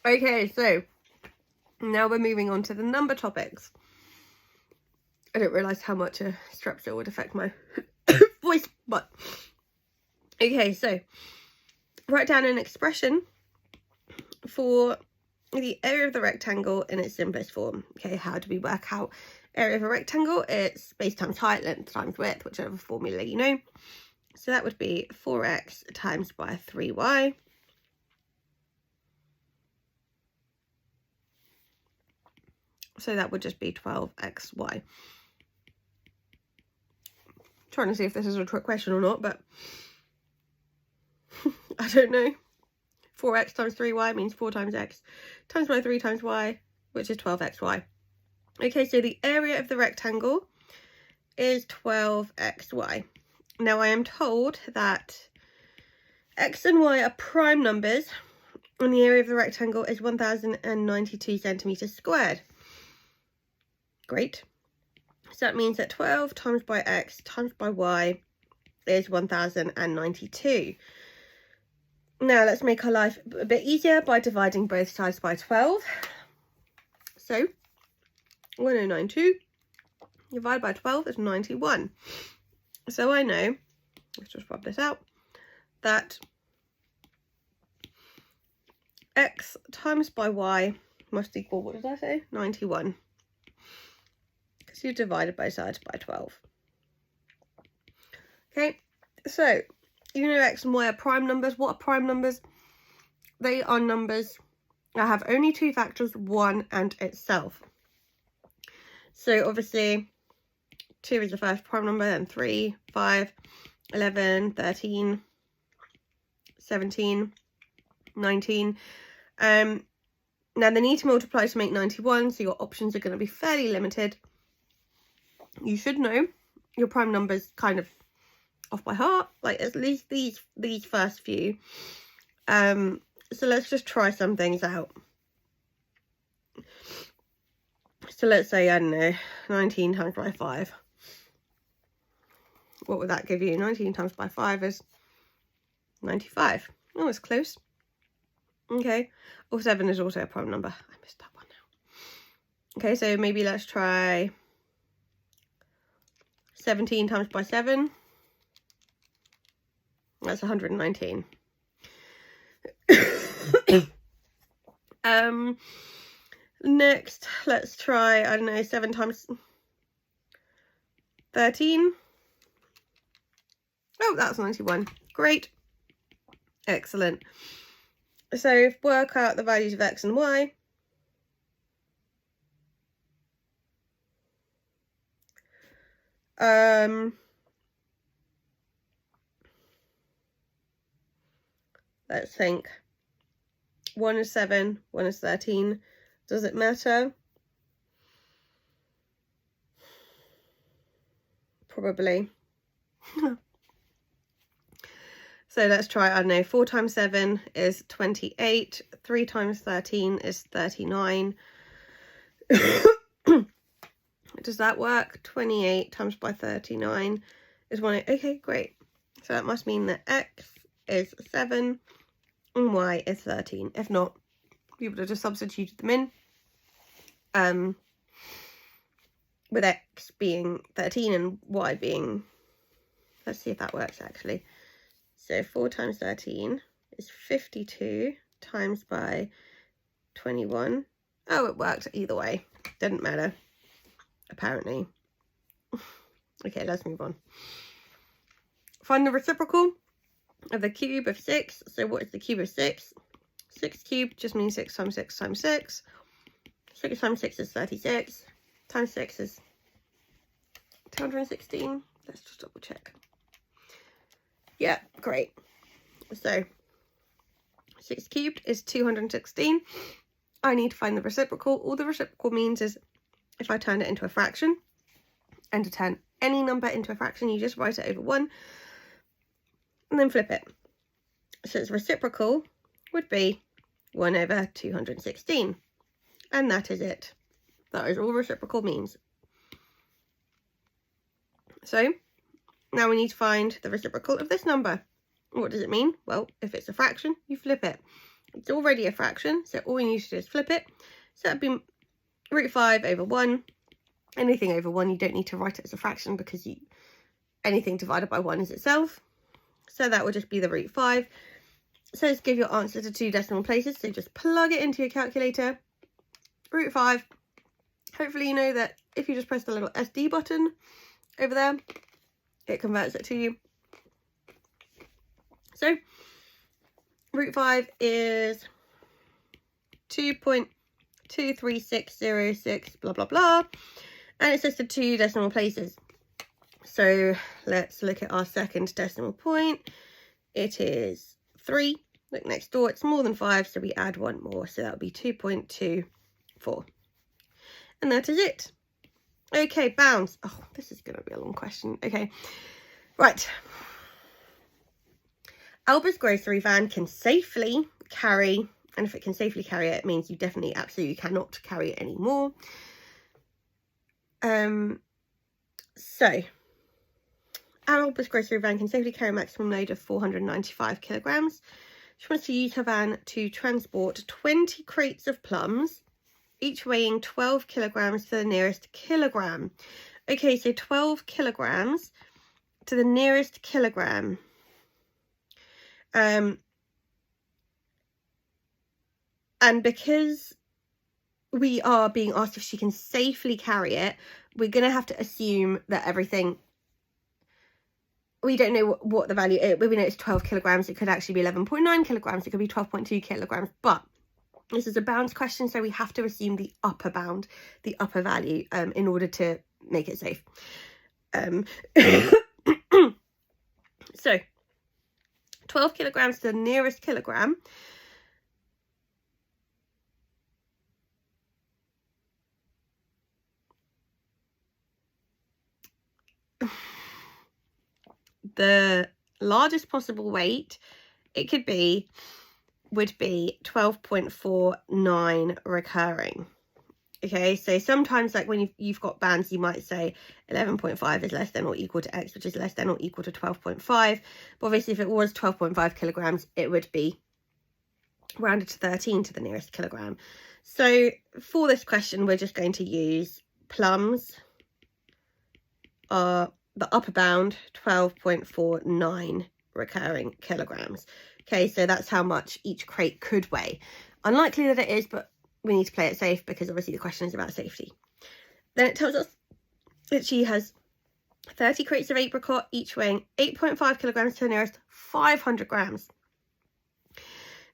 Okay, so now we're moving on to the number topics. I didn't realise how much a strep would affect my voice, but okay, so write down an expression for the area of the rectangle in its simplest form. Okay, how do we work out area of a rectangle? It's space times height, length times width, whichever formula you know. So that would be 4x times by 3y. So that would just be 12xy. Trying to see if this is a trick question or not, but I don't know. 4x times 3y means 4 times x times by 3 times y, which is 12xy. Okay, so the area of the rectangle is 12xy. Now I am told that x and y are prime numbers and the area of the rectangle is 1092 centimeters squared. Great. So that means that 12 times by x times by y is 1092. Now let's make our life a bit easier by dividing both sides by 12. So 1092 divided by 12 is 91. So I know, let's just rub this out, that x times by y must equal, what did I say? 91. Because you divided both sides by 12. Okay, so you know x and y are prime numbers. What are prime numbers? They are numbers that have only two factors, 1 and itself. So obviously 2 is the first prime number, then 3, 5, 11, 13, 17, 19. Now they need to multiply to make 91, so your options are going to be fairly limited. You should know your prime numbers kind of off by heart, like at least these first few. So let's just try some things out. So let's say, I don't know, 19 times by 5. What would that give you? 19 times by 5 is 95. Oh, it's close. Okay. Oh, 7 is also a prime number. I missed that one now. Okay, so maybe let's try 17 times by 7. That's 119. Next, let's try, I don't know, 7 times 13. Oh, that's 91. Great. Excellent. So work out the values of x and y. Let's think. 1 is 7, 1 is 13. Does it matter? Probably. So let's try, I don't know, 4 times 7 is 28, 3 times 13 is 39. Does that work? 28 times by 39 is 1. Okay, great. So that must mean that x is 7 and y is 13. If not, we would have just substituted them in. With x being 13 and y being, let's see if that works actually. So 4 times 13 is 52 times by 21. Oh, it worked either way. Didn't matter, apparently. Okay, let's move on. Find the reciprocal of the cube of 6. So what is the cube of 6? 6 cubed just means 6 times 6 times 6. 6 times 6 is 36. Times 6 is 216. Let's just double check. Yeah, great. So 6 cubed is 216. I need to find the reciprocal. All the reciprocal means is if I turn it into a fraction, and to turn any number into a fraction, you just write it over 1 and then flip it. So its reciprocal would be 1 over 216. And that is it. That is all reciprocal means. So now we need to find the reciprocal of this number. What does it mean? Well, if it's a fraction, you flip it. It's already a fraction, so all you need to do is flip it. So that'd be root 5 over 1. Anything over 1, you don't need to write it as a fraction because anything divided by 1 is itself. So that would just be the root 5. So let's give your answer to 2 decimal places. So just plug it into your calculator. Root 5. Hopefully you know that if you just press the little SD button over there, it converts it to you. So root 5 is 2.23606 blah blah blah, and it says the 2 decimal places. So let's look at our second decimal point. It is 3. Look next door, it's more than 5, so we add 1 more, so that would be 2.24. And that is it. Okay, bounds. Oh, this is going to be a long question. Okay, right. Alba's grocery van can safely carry, and if it can safely carry it, it means you definitely absolutely cannot carry it anymore. So Alba's grocery van can safely carry a maximum load of 495 kilograms. She wants to use her van to transport 20 crates of plums, each weighing 12 kilograms to the nearest kilogram. Okay, so 12 kilograms to the nearest kilogram. And because we are being asked if she can safely carry it, we're going to have to assume that everything, we don't know what the value is. We know it's 12 kilograms. It could actually be 11.9 kilograms. It could be 12.2 kilograms. But this is a bounds question, so we have to assume the upper bound, the upper value, in order to make it safe. So 12 kilograms to the nearest kilogram. The largest possible weight it could be would be 12.49 recurring. Okay, so sometimes like when you've got bands, you might say 11.5 is less than or equal to x, which is less than or equal to 12.5. But obviously if it was 12.5 kilograms, it would be rounded to 13 to the nearest kilogram. So for this question, we're just going to use plums are the upper bound, 12.49 recurring kilograms. Okay, so that's how much each crate could weigh. Unlikely that it is, but we need to play it safe because obviously the question is about safety. Then it tells us that she has 30 crates of apricot, each weighing 8.5 kilograms to the nearest 500 grams.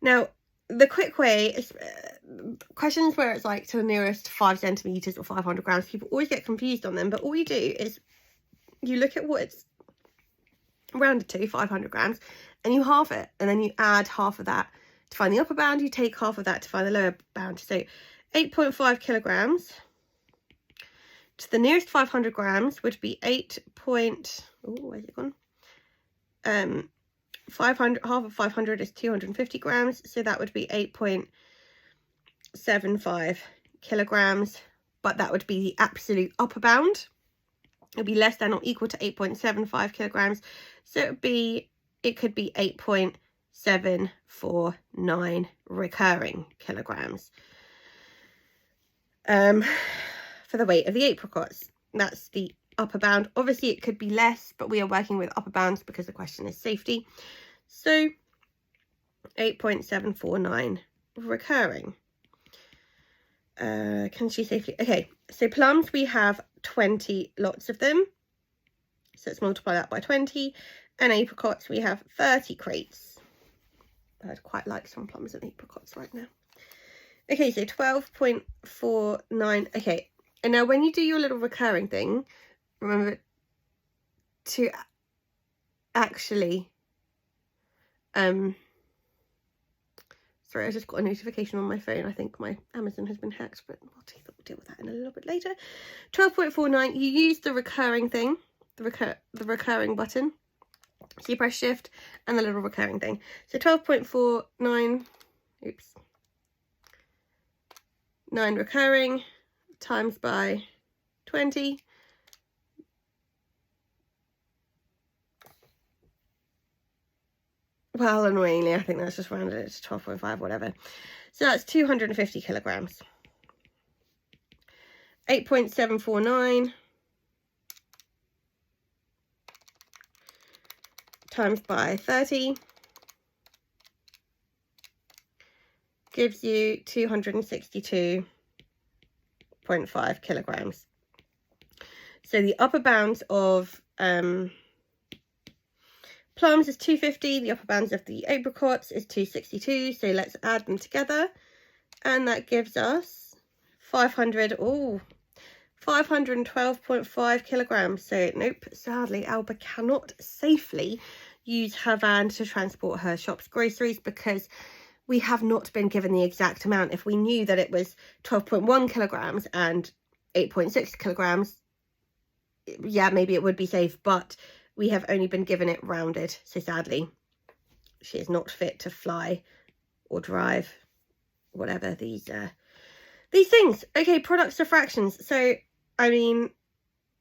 Now, the quick way is questions where it's like to the nearest 5 centimeters or 500 grams. People always get confused on them, but all you do is you look at what it's rounded to, 500 grams, and you half it, and then you add half of that to find the upper bound. You take half of that to find the lower bound. So 8.5 kilograms to the nearest 500 grams would be 8. Oh, where's it gone? 500, half of 500 is 250 grams, so that would be 8.75 kilograms, but that would be the absolute upper bound. It would be less than or equal to 8.75 kilograms, so it could be 8.749 recurring kilograms for the weight of the apricots. That's the upper bound. Obviously it could be less, but we are working with upper bounds because the question is safety. So 8.749 recurring. Can she safely? Okay, so plums, we have 20 lots of them, so let's multiply that by 20. And apricots, we have 30 crates. I'd quite like some plums and apricots right now. Okay, so 12.49. okay, and now when you do your little recurring thing, remember to actually sorry, I just got a notification on my phone. I think my Amazon has been hacked, but we'll deal with that in a little bit later. 12.49, you use the recurring thing, the recurring button. So you press shift and the little recurring thing. So 12.49, oops, 9 recurring times by 20. Well, annoyingly, I think that's just rounded it to 12.5, whatever. So that's 250 kilograms. 8.749 times by 30 gives you 262.5 kilograms. So the upper bounds of plums is 250, the upper bounds of the apricots is 262, so let's add them together, and that gives us 512.5 kilograms. So nope, sadly Alba cannot safely use her van to transport her shop's groceries because we have not been given the exact amount. If we knew that it was 12.1 kilograms and 8.6 kilograms, yeah, maybe it would be safe, but we have only been given it rounded, so sadly she is not fit to fly or drive, whatever these things. Okay, products of fractions. So I mean,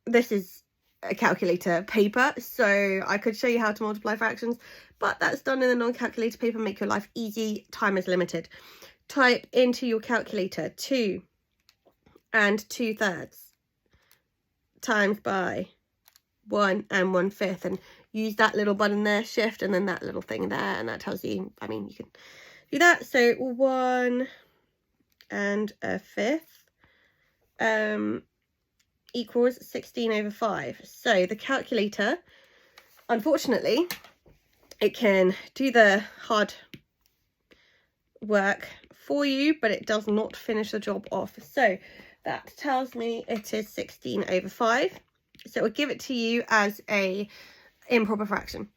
this is a calculator paper, so I could show you how to multiply fractions, but that's done in the non-calculator paper. Make your life easy, time is limited. Type into your calculator 2 2/3 times by 1 1/5, and use that little button there, shift, and then that little thing there, and that tells you, I mean, you can do that. So 1 1/5 equals 16/5. So the calculator, unfortunately, it can do the hard work for you, but it does not finish the job off. So that tells me it is 16/5. So it will give it to you as a improper fraction.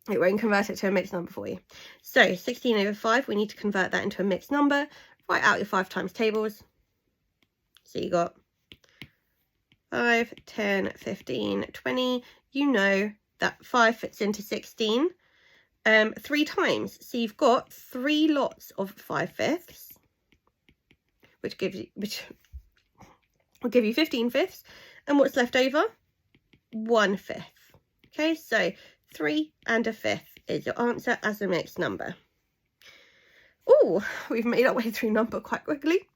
It won't convert it to a mixed number for you. So 16/5, we need to convert that into a mixed number. Write out your 5 times tables. So you got 5, 10, 15, 20. You know that 5 fits into 16 3 times. So you've got 3 lots of 5/5, which will give you 15/5. And what's left over? 1/5. Okay, so 3 1/5 is your answer as a mixed number. Oh, we've made our way through number quite quickly.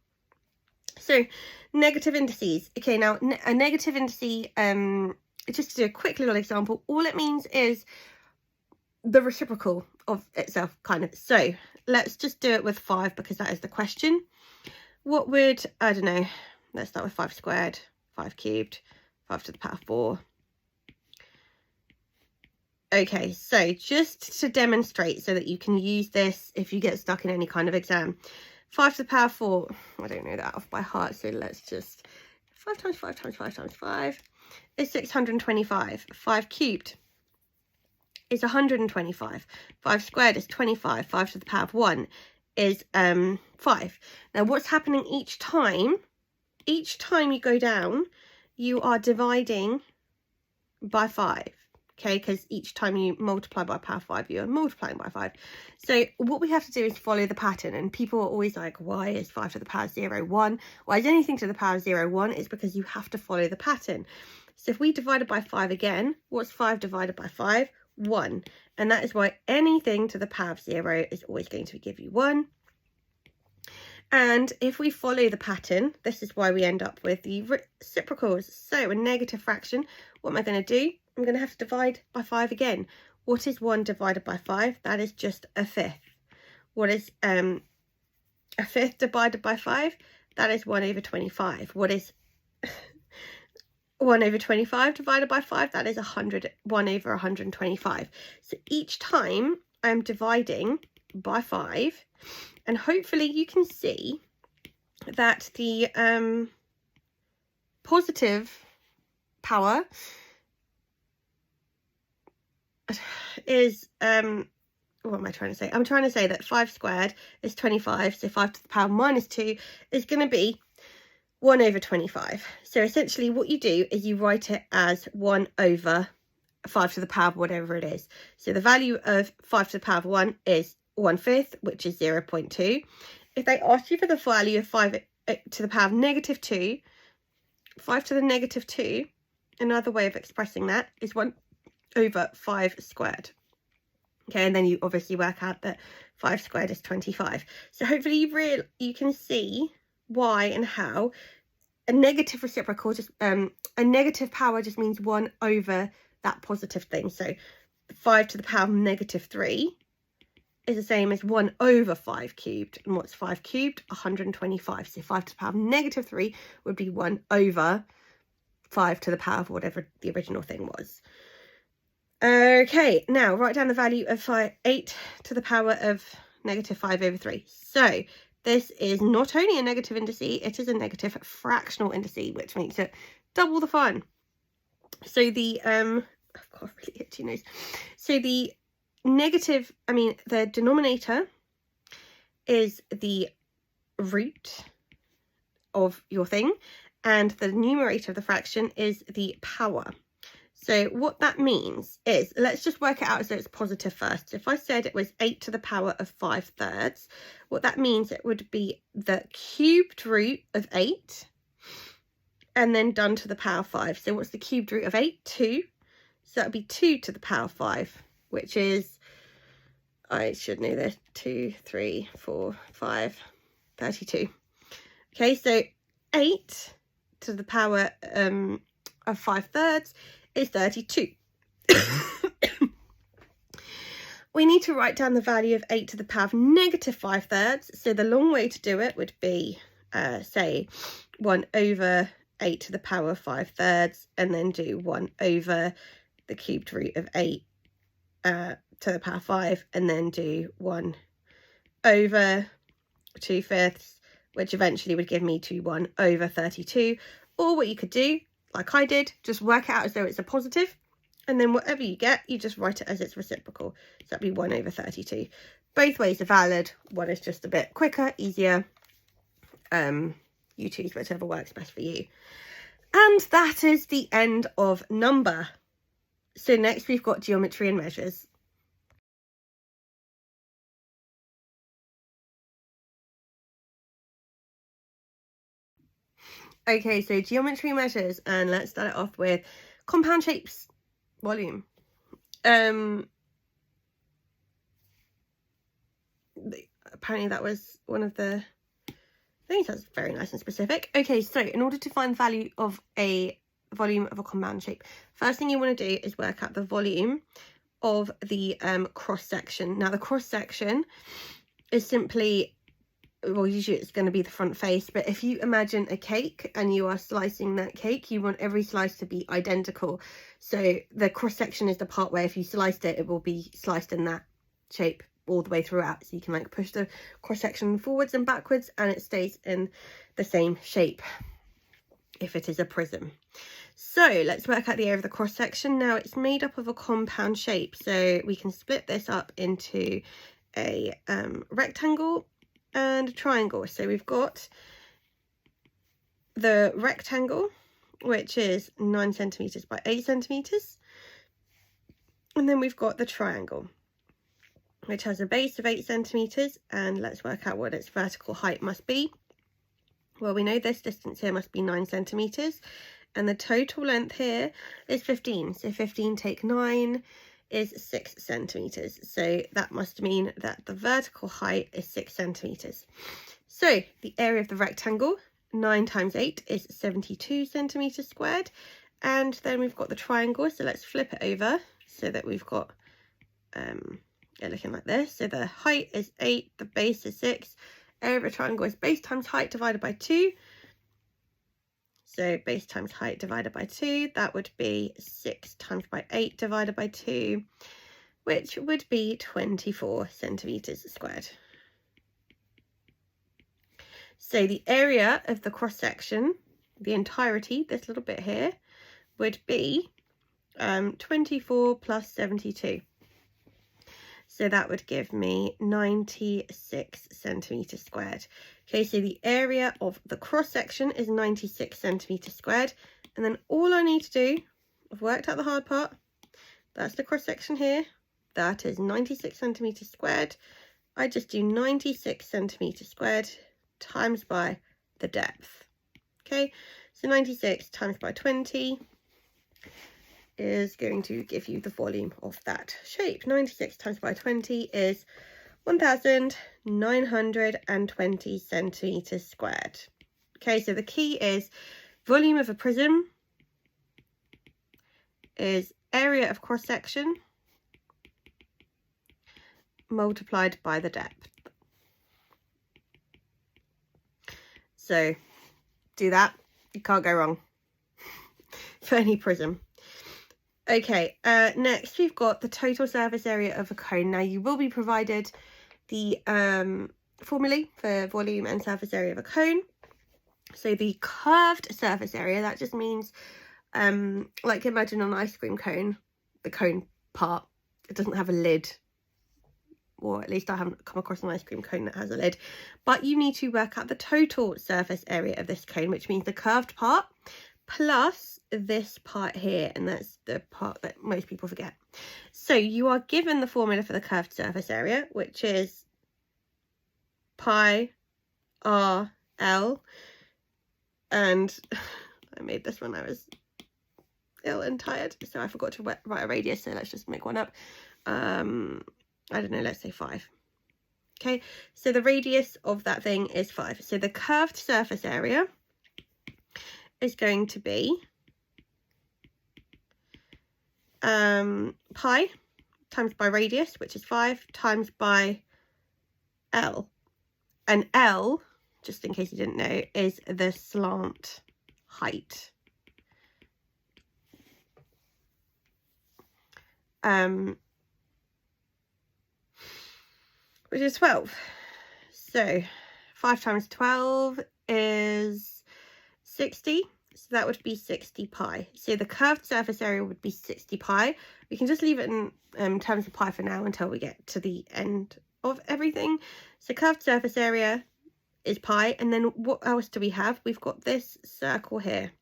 So negative indices. Okay, now a negative indice, just to do a quick little example, all it means is the reciprocal of itself, kind of. So let's just do it with 5 because that is the question. What would, I don't know, let's start with 5 squared, 5 cubed, 5 to the power 4, Okay, so just to demonstrate so that you can use this if you get stuck in any kind of exam. 5 to the power 4, I don't know that off by heart, so let's just 5 times 5 times 5 times 5 is 625. 5 cubed is 125. 5 squared is 25. 5 to the power of 1 is 5. Now what's happening each time you go down, you are dividing by 5. Okay, because each time you multiply by power 5, you're multiplying by 5. So what we have to do is follow the pattern. And people are always like, why is 5 to the power 0, 1? Why is anything to the power 0, 1? It's because you have to follow the pattern. So if we divide it by 5 again, what's 5 divided by 5? 1. And that is why anything to the power of 0 is always going to give you 1. And if we follow the pattern, this is why we end up with the reciprocals. So a negative fraction, what am I going to do? I'm going to have to divide by 5 again. What is 1 divided by 5? That is just a fifth. What is a fifth divided by 5? That is 1 over 25. What is 1 over 25 divided by 5? That is 1 over 125. So each time I'm dividing by 5, and hopefully you can see that the positive power is what am I trying to say? I'm trying to say that 5 squared is 25, so 5 to the power minus 2 is going to be 1 over 25. So essentially what you do is you write it as 1 over 5 to the power of whatever it is. So the value of 5 to the power of 1 is 1/5, which is 0.2. If they ask you for the value of 5 to the power of negative 2, 5 to the negative 2, another way of expressing that is 1 over 5 squared. Okay, and then you obviously work out that 5 squared is 25. So hopefully you can see why and how a negative reciprocal, just a negative power just means 1 over that positive thing. So 5 to the power of negative 3 is the same as 1 over 5 cubed. And what's 5 cubed? 125. So 5 to the power of negative 3 would be 1 over 5 to the power of whatever the original thing was. Okay, now write down the value of 8 to the power of negative 5 over 3. So this is not only a negative indice, it is a negative fractional indice, which makes it double the fun. So the I've got a really itchy nose. So the the denominator is the root of your thing, and the numerator of the fraction is the power. So what that means is, let's just work it out as though it's positive first. So if I said it was 8 to the power of 5/3, what that means, it would be the cubed root of 8 and then done to the power 5. So what's the cubed root of 8? 2. So that would be 2 to the power 5, which is, I should know this, 2, 3, 4, 5, 32. Okay, so 8 to the power of 5/3 is 32. We need to write down the value of 8 to the power of negative 5/3. So the long way to do it would be, say, 1 over 8 to the power of 5/3, and then do 1 over the cubed root of 8 to the power 5, and then do 1 over 2/5, which eventually would give me 1 over 32. Or what you could do, like I did, just work it out as though it's a positive, and then whatever you get, you just write it as its reciprocal. So that'd be 1 over 32. Both ways are valid. One is just a bit quicker, easier. You choose whichever works best for you. And that is the end of number. So next we've got geometry and measures. Okay, so geometry measures, and let's start it off with compound shapes, volume. Apparently that was one of the things. That's very nice and specific. Okay, so in order to find the value of a volume of a compound shape, first thing you want to do is work out the volume of the cross section. Now the cross section is simply well, usually it's going to be the front face, but if you imagine a cake and you are slicing that cake, you want every slice to be identical. So the cross section is the part where if you sliced it, it will be sliced in that shape all the way throughout. So you can like push the cross section forwards and backwards and it stays in the same shape if it is a prism. So let's work out the area of the cross section. Now it's made up of a compound shape, so we can split this up into a rectangle and a triangle. So we've got the rectangle, which is 9 centimeters by 8 centimeters, and then we've got the triangle, which has a base of 8 centimeters, and let's work out what its vertical height must be. Well, we know this distance here must be 9 centimeters, and the total length here is 15. So 15 take 9 is 6 centimeters. So that must mean that the vertical height is 6 centimeters. So the area of the rectangle, 9 times 8 is 72 centimeters squared. And then we've got the triangle. So let's flip it over so that we've got looking like this. So the height is 8, the base is 6. Area of a triangle is base times height divided by 2. So base times height divided by 2, that would be 6 times by 8 divided by 2, which would be 24 centimeters squared. So the area of the cross section, the entirety, this little bit here, would be 24 plus 72. So that would give me 96 centimeters squared. Okay, so the area of the cross section is 96 centimeters squared. And then all I need to do, I've worked out the hard part. That's the cross section here. That is 96 centimeters squared. I just do 96 centimeters squared times by the depth. Okay, so 96 times by 20 is going to give you the volume of that shape. 96 times by 20 is 1,920 centimeters squared. Okay, so the key is volume of a prism is area of cross section multiplied by the depth. So do that, you can't go wrong for any prism. Okay, next we've got the total surface area of a cone. Now you will be provided the formulae for volume and surface area of a cone. So the curved surface area, that just means like imagine an ice cream cone, the cone part, it doesn't have a lid, or at least I haven't come across an ice cream cone that has a lid, but you need to work out the total surface area of this cone, which means the curved part plus this part here, and that's the part that most people forget. So you are given the formula for the curved surface area, which is pi r l, and I made this when I was ill and tired, so I forgot to write a radius, so let's just make one up. I don't know, let's say 5. Okay, so the radius of that thing is 5. So the curved surface area is going to be pi times by radius, which is 5, times by L. And L, just in case you didn't know, is the slant height. Which is 12. So 5 times 12 is 60. So that would be 60 pi. So the curved surface area would be 60 pi. We can just leave it in terms of pi for now until we get to the end of everything. So curved surface area is pi. And then what else do we have? We've got this circle here,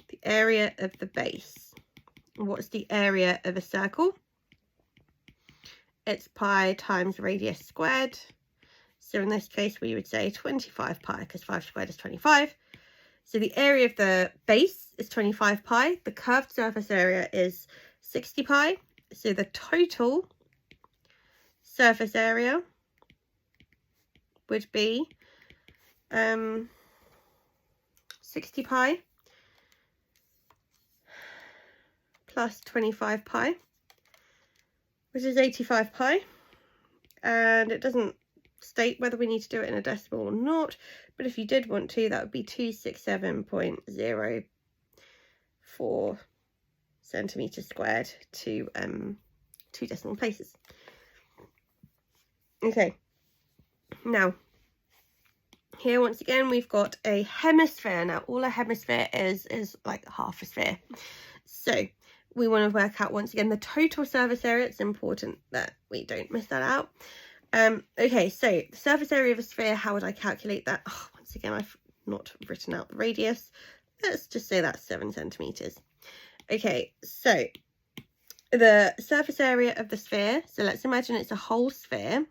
the area of the base. What's the area of a circle? It's pi times radius squared. So in this case, we would say 25 pi, because 5 squared is 25. So the area of the base is 25 pi. The curved surface area is 60 pi. So the total surface area would be 60 pi plus 25 pi, which is 85 pi. And it doesn't state whether we need to do it in a decimal or not, but if you did want to, that would be 267.04 centimeters squared to 2 decimal places. Okay, now here once again we've got a hemisphere. Now all a hemisphere is like half a sphere, so we want to work out once again the total surface area. It's important that we don't miss that out. Okay, so the surface area of a sphere, how would I calculate that? Oh, once again, I've not written out the radius. Let's just say that's 7 centimeters. Okay, so the surface area of the sphere, so let's imagine it's a whole sphere.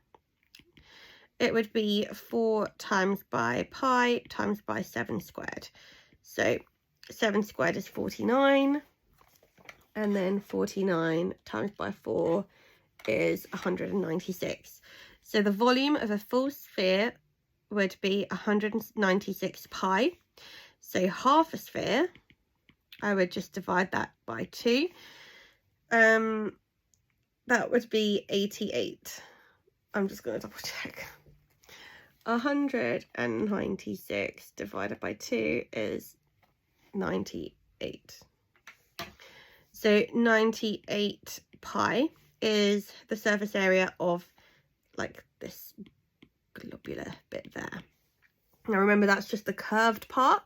It would be 4 times by pi times by 7 squared. So 7 squared is 49, and then 49 times by 4 is 196. So the volume of a full sphere would be 196 pi. So half a sphere, I would just divide that by 2. That would be 88. I'm just going to double check. 196 divided by 2 is 98. So 98 pi is the surface area of like this globular bit there. Now remember, that's just the curved part,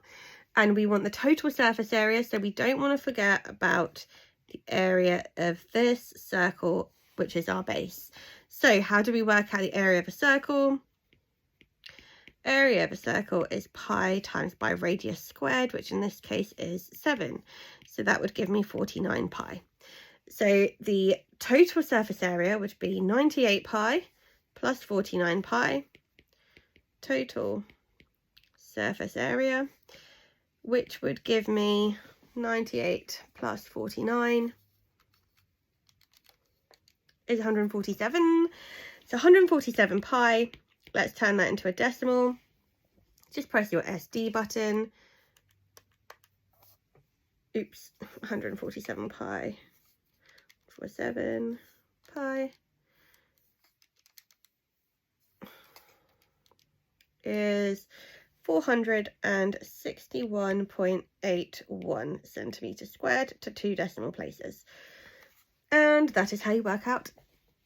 and we want the total surface area, so we don't want to forget about the area of this circle, which is our base. So how do we work out the area of a circle? Area of a circle is pi times by radius squared, which in this case is 7. So that would give me 49 pi. So the total surface area would be 98 pi plus 49 pi, total surface area, which would give me 98 plus 49 is 147. So 147 pi. Let's turn that into a decimal. Just press your SD button. Oops, 147 pi, 47 pi is 461.81 centimeters squared to 2 decimal places. And that is how you work out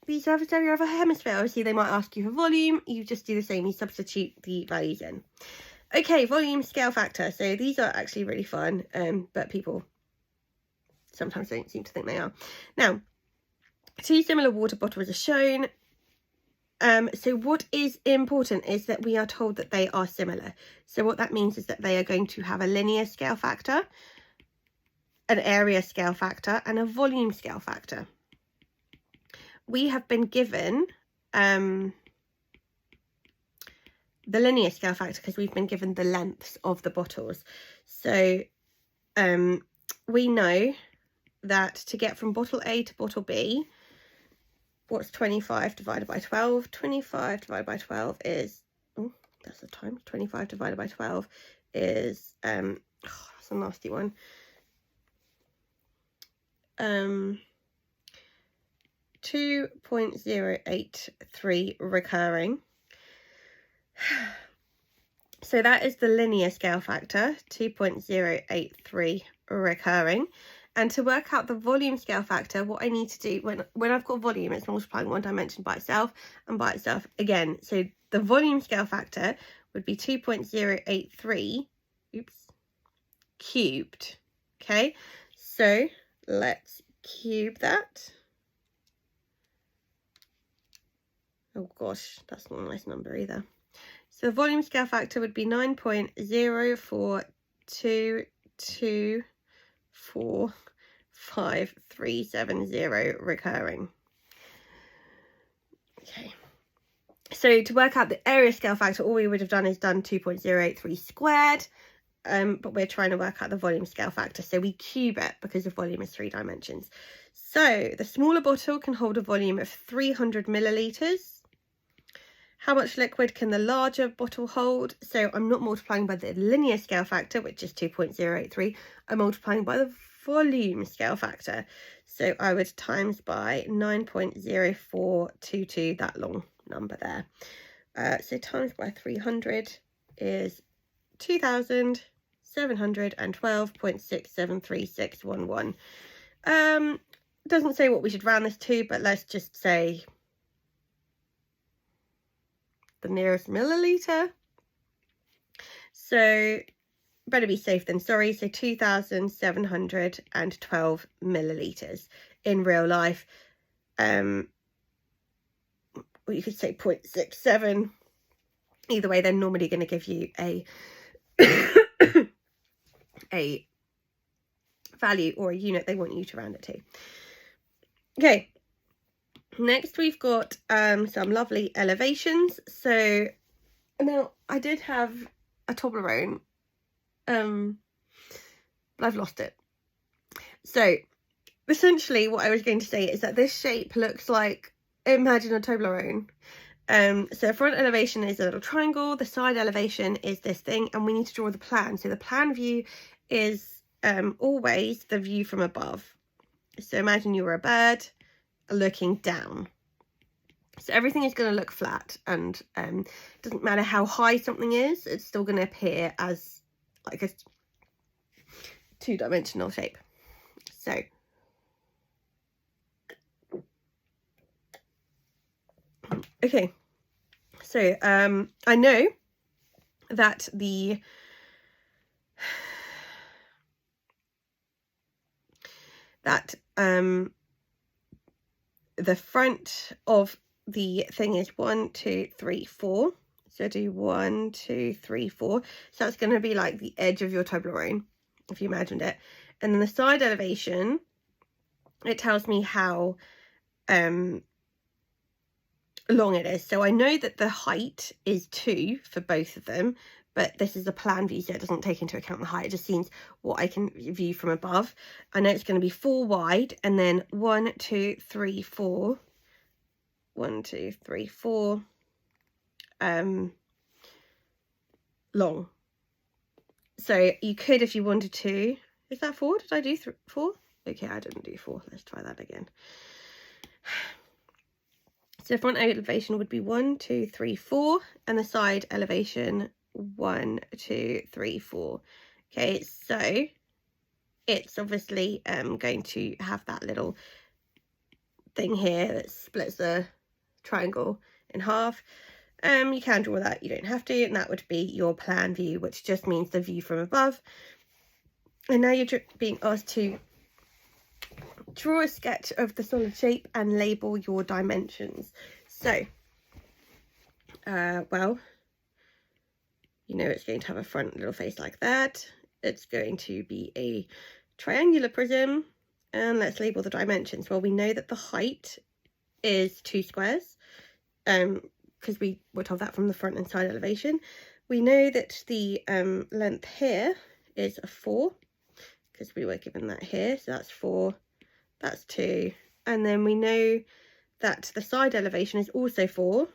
the surface area of a hemisphere. Obviously, they might ask you for volume. You just do the same. You substitute the values in. Okay, volume scale factor. So these are actually really fun, but people sometimes don't seem to think they are. Now, 2 similar water bottles are shown. So what is important is that we are told that they are similar. So what that means is that they are going to have a linear scale factor, an area scale factor, and a volume scale factor. We have been given the linear scale factor because we've been given the lengths of the bottles. So we know that to get from bottle A to bottle B, what's 25 divided by 12? 25 divided by 12 is, oh, that's the time. 25 divided by 12 is, oh, that's a nasty one. 2.083 recurring. So that is the linear scale factor, 2.083 recurring. And to work out the volume scale factor, what I need to do when I've got volume, it's multiplying one dimension by itself and by itself again. So the volume scale factor would be 2.083, cubed. Okay, so let's cube that. Oh gosh, that's not a nice number either. So the volume scale factor would be 9.04224537 recurring. Okay. So to work out the area scale factor, all we would have done is done 2.083 squared. But we're trying to work out the volume scale factor, so we cube it because the volume is 3 dimensions. So the smaller bottle can hold a volume of 300 millilitres. How much liquid can the larger bottle hold? So I'm not multiplying by the linear scale factor, which is 2.083. I'm multiplying by the volume scale factor. So I would times by 9.0422, that long number there, So times by 300 is 2,712.673611. Doesn't say what we should round this to, but let's just say the nearest milliliter. So better be safe than sorry. So 2,712 milliliters in real life. Or you could say 0.67. Either way, they're normally going to give you a a value or a unit they want you to round it to. Okay, next we've got some lovely elevations. So now I did have a Toblerone, but I've lost it. So essentially what I was going to say is that this shape looks like, imagine a Toblerone. So front elevation is a little triangle, the side elevation is this thing, and we need to draw the plan. So the plan view is always the view from above. So imagine you were a bird looking down. So everything is going to look flat, and it doesn't matter how high something is, it's still going to appear as like a two-dimensional shape. So okay, so I know that the front of the thing is 1, 2, 3, 4. So do 1, 2, 3, 4. So that's going to be like the edge of your Toblerone, if you imagined it. And then the side elevation, it tells me how long it is. So I know that the height is 2 for both of them, but this is a plan view, so it doesn't take into account the height. It just seems what I can view from above. I know it's going to be 4 wide, and then 1, 2, 3, 4. 1, 2, 3, 4 long. So you could, if you wanted to, is that 4? Did I do 4? Okay, I didn't do 4. Let's try that again. So front elevation would be 1, 2, 3, 4, and the side elevation 1, 2, 3, 4. Okay, so it's obviously going to have that little thing here that splits the triangle in half. You can draw that, you don't have to, and that would be your plan view, which just means the view from above. And now you're being asked to draw a sketch of the solid shape and label your dimensions. So well, you know it's going to have a front little face like that. It's going to be a triangular prism, and let's label the dimensions. Well, we know that the height is 2 squares, because we were told that from the front and side elevation. We know that the length here is a 4, because we were given that here, so that's 4, that's 2, and then we know that the side elevation is also 4,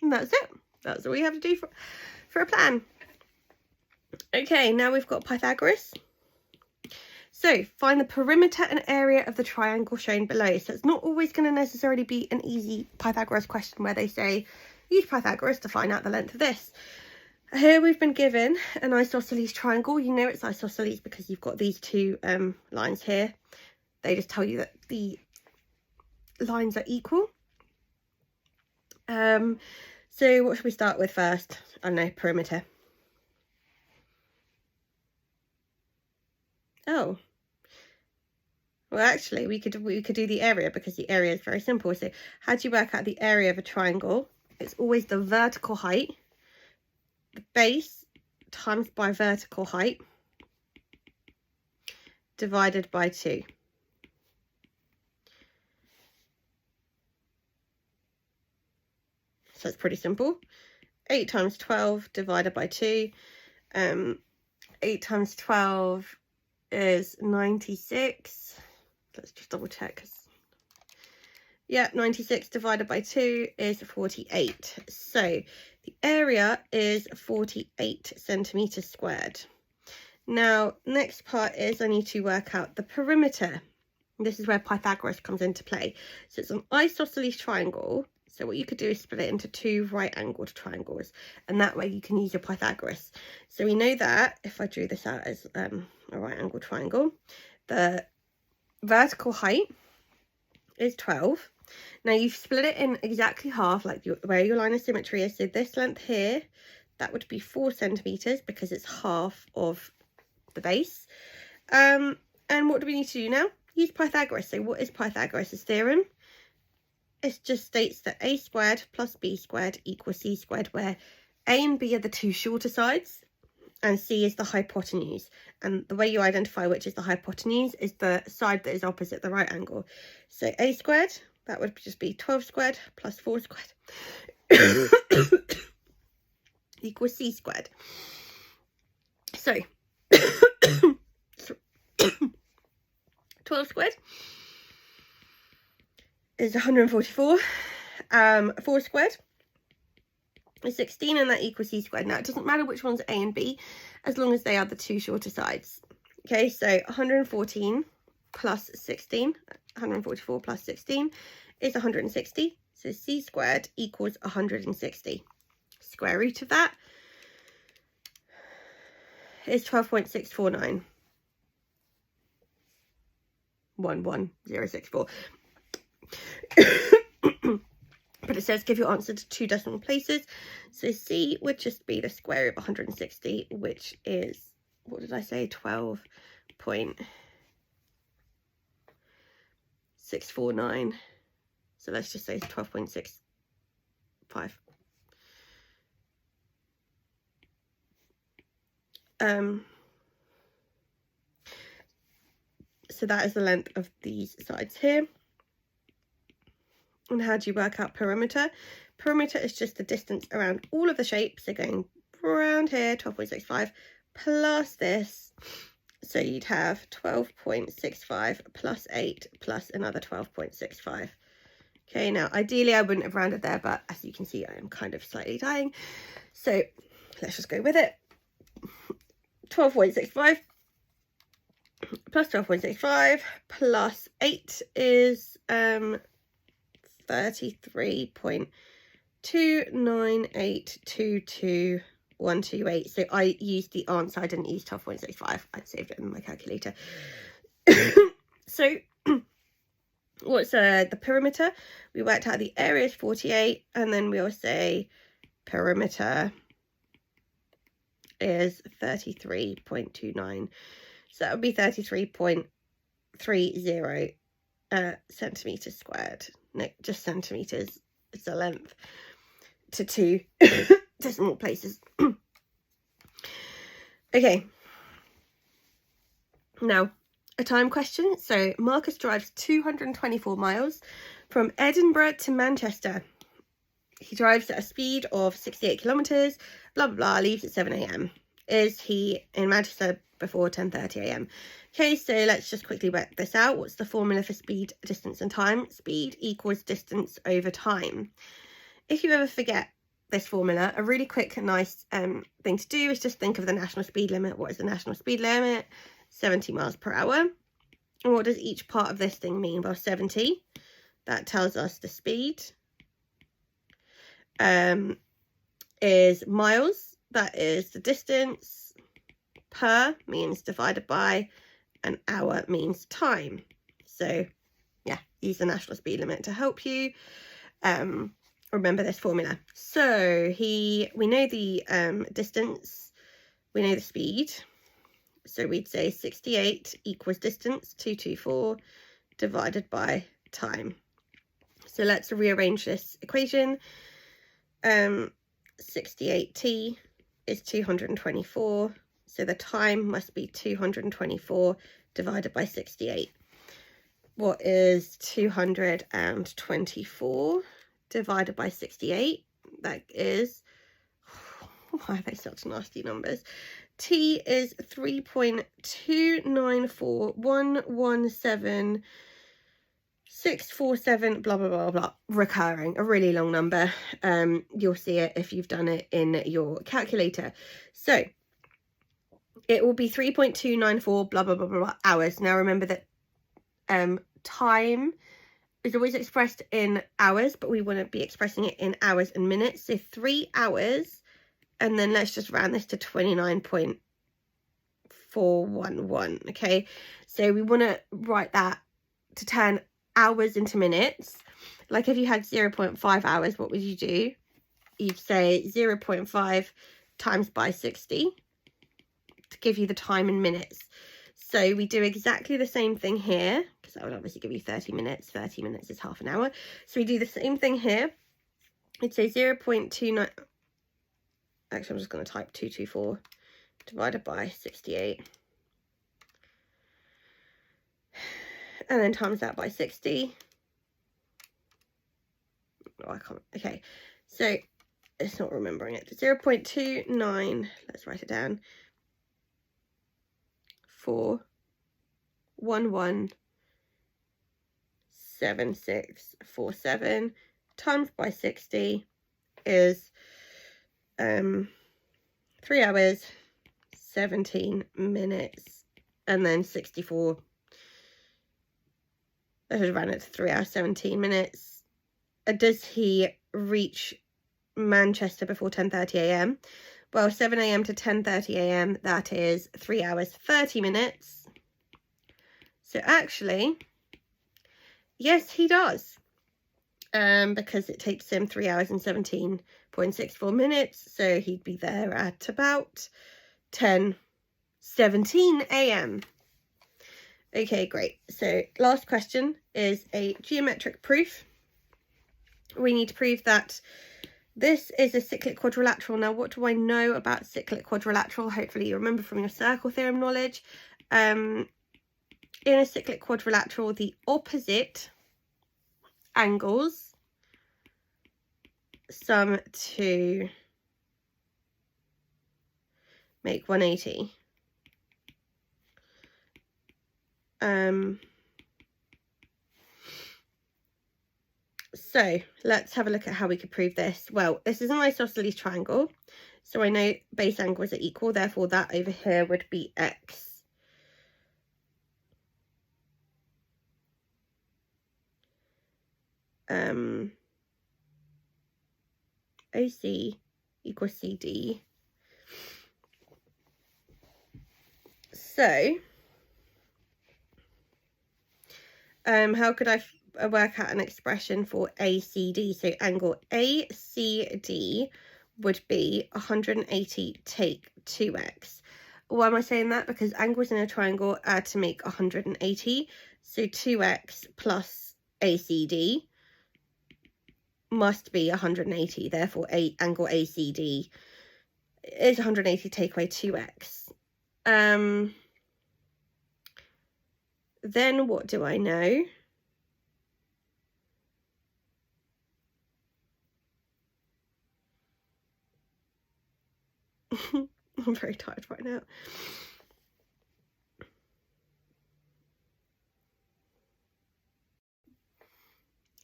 and that's it. That's all we have to do for a plan. Okay, now we've got Pythagoras. So find the perimeter and area of the triangle shown below. So it's not always going to necessarily be an easy Pythagoras question where they say use Pythagoras to find out the length of this. Here we've been given an isosceles triangle. You know it's isosceles because you've got these two lines here. They just tell you that the lines are equal. So what should we start with first? I don't know, perimeter. Oh, well, actually, we could do the area, because the area is very simple. So how do you work out the area of a triangle? It's always the vertical height, the base times by vertical height, divided by 2. So it's pretty simple. 8 times 12 divided by 2. 8 times 12 is 96. Let's just double check. Yeah, 96 divided by 2 is 48. So the area is 48 centimeters squared. Now, next part is I need to work out the perimeter. This is where Pythagoras comes into play. So it's an isosceles triangle. So what you could do is split it into 2 right-angled triangles, and that way you can use your Pythagoras. So we know that if I drew this out as a right-angled triangle, the vertical height is 12. Now you've split it in exactly half, like where your line of symmetry is. So this length here, that would be 4 centimeters because it's half of the base. And what do we need to do now? Use Pythagoras. So what is Pythagoras' theorem? It just states that a squared plus b squared equals c squared, where a and b are the 2 shorter sides and c is the hypotenuse. And the way you identify which is the hypotenuse is the side that is opposite the right angle. So a squared, that would just be 12 squared plus 4 squared equals c squared. So 12 squared is 144. 4 squared is 16, and that equals c squared. Now it doesn't matter which one's a and b as long as they are the 2 shorter sides. Okay, so 114 plus 16, 144 plus 16 is 160. So c squared equals 160. Square root of that is 12.649. 11064. But it says give your answer to 2 decimal places. So c would just be the square of 160, which is, what did I say, 12.649. So let's just say 12.65. So that is the length of these sides here. And how do you work out perimeter? Perimeter is just the distance around all of the shapes. So going around here, 12.65 plus this. So you'd have 12.65 plus 8 plus another 12.65. Okay, now ideally I wouldn't have rounded there, but as you can see, I am kind of slightly dying. So let's just go with it. 12.65 plus 12.65 plus 8 is 33.29822.128. So I used the answer, I didn't use 12.65. I saved it in my calculator. So what's the perimeter? We worked out the area is 48, and then we'll say perimeter is 33.29. So that would be 33.30 centimeters squared. No, just centimeters. It's the length to 2 decimal places. Okay. Now, a time question. So Marcus drives 224 miles from Edinburgh to Manchester. He drives at a speed of 68 kilometers, blah, blah, blah, leaves at 7 a.m. Is he in Manchester before 10:30 a.m? Okay, so let's just quickly work this out. What's the formula for speed, distance, and time? Speed equals distance over time. If you ever forget this formula, a really quick and nice thing to do is just think of the national speed limit. What is the national speed limit? 70 miles per hour. And what does each part of this thing mean? Well, 70, that tells us the speed is miles. That is the distance. Per means divided by, an hour means time. So yeah, use the national speed limit to help you remember this formula. So we know the distance, we know the speed. So we'd say 68 equals distance, 224, divided by time. So let's rearrange this equation. 68t is 224. So the time must be 224 divided by 68. What is 224 divided by 68? That is, why are they such nasty numbers? T is 3.294117647 blah blah blah blah, recurring, a really long number. You'll see it if you've done it in your calculator. So it will be 3.294 blah blah blah blah hours. Now remember that time is always expressed in hours, but we want to be expressing it in hours and minutes. So 3 hours, and then let's just round this to 29.411. Okay, so we want to write that to turn hours into minutes. Like if you had 0.5 hours, what would you do? You'd say 0.5 times by 60 to give you the time in minutes. So we do exactly the same thing here, because that would obviously give you 30 minutes. 30 minutes is half an hour. So we do the same thing here. I'd say 0.29. Actually, I'm just going to type 224 divided by 68. And then times that by 60. Oh, I can't. Okay. So it's not remembering it. 0.29. Let's write it down. 4117647 times by 60 is 3 hours 17 minutes, and then 64. Let's just round it to 3 hours 17 minutes. Does he reach Manchester before 10:30 a.m? Well, 7 a.m. to 10:30 a.m, that is 3 hours 30 minutes. So actually, yes, he does. Because it takes him 3 hours and 17.64 minutes. So he'd be there at about 10:17 a.m. Okay, great. So last question is a geometric proof. We need to prove that this is a cyclic quadrilateral. Now, what do I know about cyclic quadrilateral? Hopefully you remember from your circle theorem knowledge. In a cyclic quadrilateral, the opposite angles sum to make 180. So let's have a look at how we could prove this. Well, this is an isosceles triangle, so I know base angles are equal, therefore that over here would be x. AC equals CD. So how could I work out an expression for ACD? So angle ACD would be 180 take 2x. Why am I saying that? Because angles in a triangle are to make 180. So 2x plus ACD must be 180. Therefore, angle ACD is 180 take away 2x. Then what do I know? I'm very tired right now.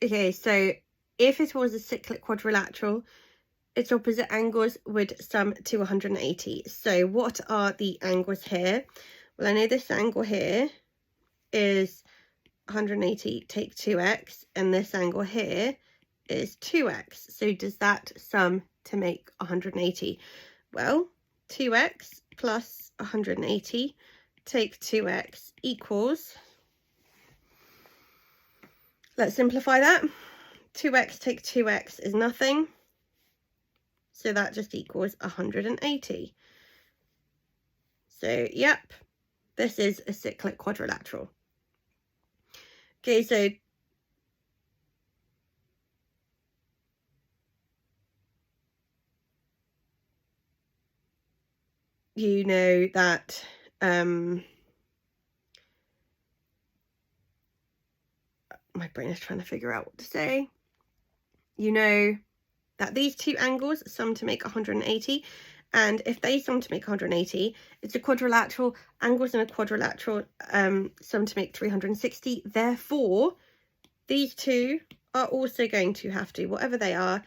Okay, so if it was a cyclic quadrilateral, its opposite angles would sum to 180. So what are the angles here? Well, I know this angle here is 180 take 2x, and this angle here is 2x. So does that sum to make 180? Well, 2x plus 180 take 2x equals, let's simplify that. 2x take 2x is nothing, so that just equals 180. So yep, this is a cyclic quadrilateral. Okay, so you know that my brain is trying to figure out what to say. You know that these two angles sum to make 180, and if they sum to make 180, it's a quadrilateral. Angles in a quadrilateral sum to make 360. Therefore, these two are also going to have to, whatever they are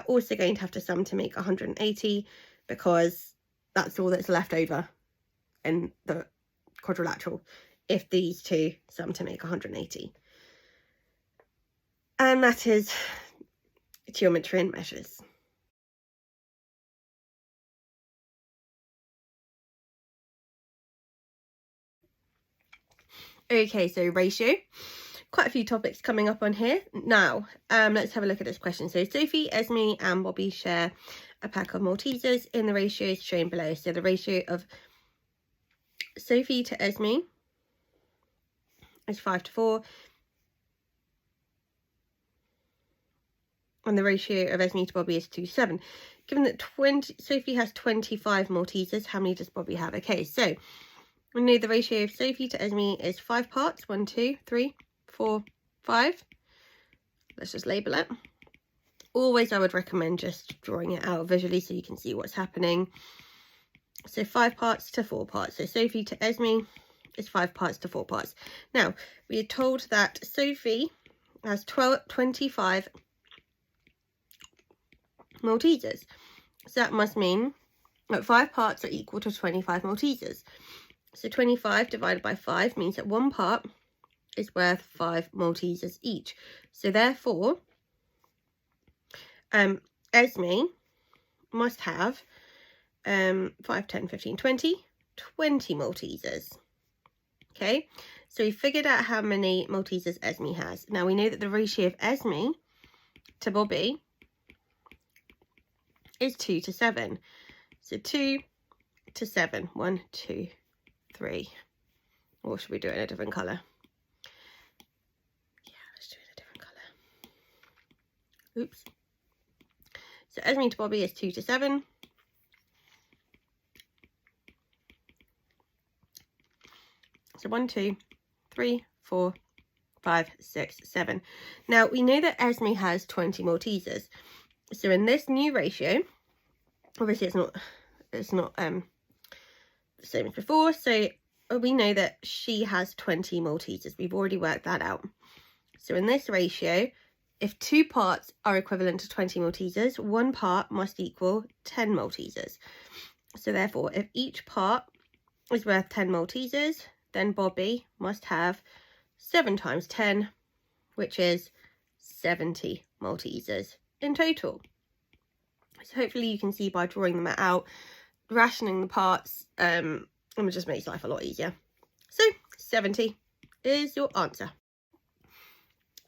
also going to have to sum to make 180, because that's all that's left over in the quadrilateral if these two sum to make 180. and that is geometry and measures. Okay, so ratio. Quite a few topics coming up on here. Now, let's have a look at this question. So Sophie, Esme and Bobby share a pack of Maltesers in the ratios shown below. So the ratio of Sophie to Esme is 5:4. And the ratio of Esme to Bobby is 2:7. Given that Sophie has 25 Maltesers, how many does Bobby have? Okay, so we know the ratio of Sophie to Esme is 5 parts. 1, 2, 3, 4, 5. Let's just label it. Always I would recommend just drawing it out visually so you can see what's happening. So 5 parts to 4 parts. So Sophie to Esme is 5 parts to 4 parts. Now, we are told that Sophie has 25 Maltesers. So that must mean that 5 parts are equal to 25 Maltesers. So 25 divided by 5 means that 1 part is worth 5 Maltesers each. So therefore, Esme must have 5, 10, 15, 20 Maltesers. Okay, so we figured out how many Maltesers Esme has. Now we know that the ratio of Esme to Bobby is 2:7. So 2:7. 1, 2, 3. Or should we do it in a different colour? Yeah, let's do it in a different colour. Oops. So Esme to Bobby is 2:7. So 1, 2, 3, 4, 5, 6, 7. Now we know that Esme has 20 Maltesers. So in this new ratio, obviously it's not the same as before. So we know that she has 20 Maltesers. We've already worked that out. So in this ratio, if 2 parts are equivalent to 20 Maltesers, 1 part must equal 10 Maltesers. So therefore, if each part is worth 10 Maltesers, then Bobby must have 7 times 10, which is 70 Maltesers in total. So hopefully you can see by drawing them out, rationing the parts, it just makes life a lot easier. So 70 is your answer.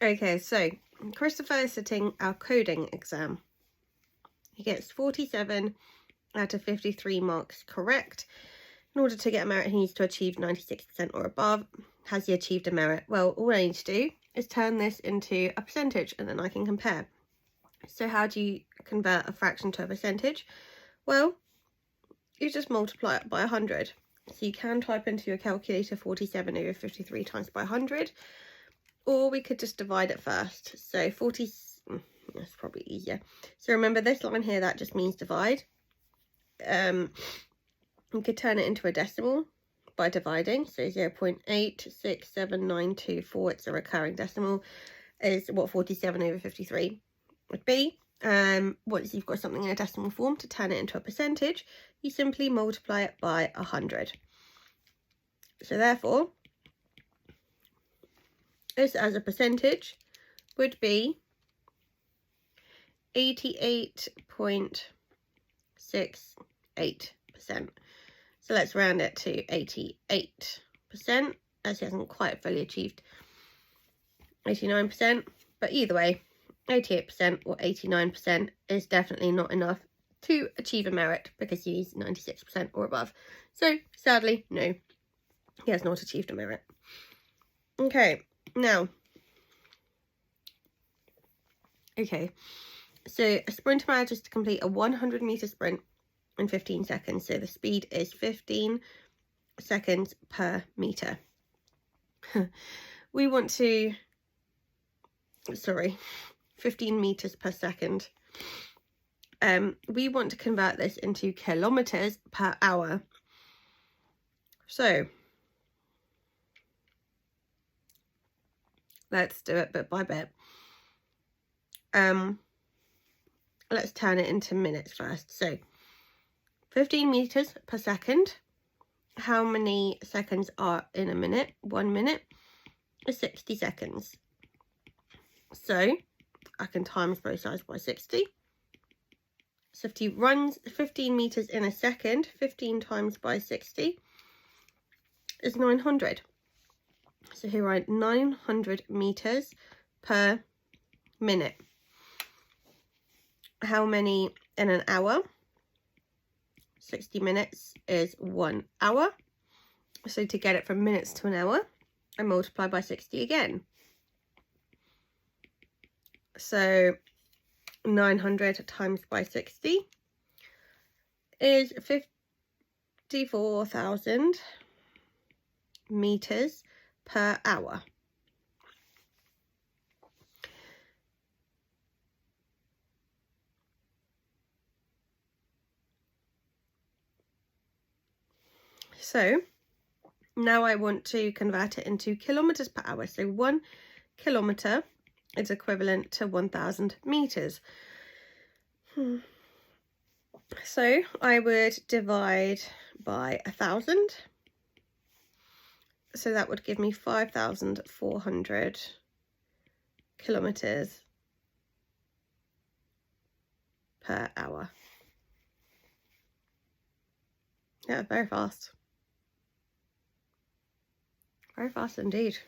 Okay, so Christopher is sitting our coding exam. He gets 47 out of 53 marks correct. In order to get a merit, he needs to achieve 96% or above. Has he achieved a merit? Well, all I need to do is turn this into a percentage and then I can compare. So how do you convert a fraction to a percentage? Well, you just multiply it by 100. So you can type into your calculator 47 over 53 times by 100. Or we could just divide it first. So 40, that's probably easier. So remember this line here, that just means divide. We could turn it into a decimal by dividing. So 0.86792, it's a recurring decimal, is what 47 over 53 would be. Once you've got something in a decimal form, to turn it into a percentage, you simply multiply it by 100. So therefore, this as a percentage would be 88.68%. So let's round it to 88%, as he hasn't quite fully achieved 89%. But either way, 88% or 89% is definitely not enough to achieve a merit because he needs 96% or above. So sadly, no, he has not achieved a merit. Okay, now, so a sprinter manages to complete a 100-meter sprint in 15 seconds. So the speed is 15 seconds per meter. We want to, 15 meters per second. We want to convert this into kilometers per hour. So let's do it bit by bit. Let's turn it into minutes first. So 15 meters per second. How many seconds are in a minute? 1 minute is 60 seconds. So I can times both sides by 60. So if he runs 15 meters in a second, 15 times by 60 is 900. So here I write 900 meters per minute. How many in an hour? 60 minutes is 1 hour. So to get it from minutes to an hour, I multiply by 60 again. So 900 times by 60 is 54,000 meters per hour. So now I want to convert it into kilometers per hour. So 1 kilometer is equivalent to 1,000 meters. So I would divide by 1,000. So that would give me 5,400 kilometers per hour. Yeah, very fast. Very fast indeed.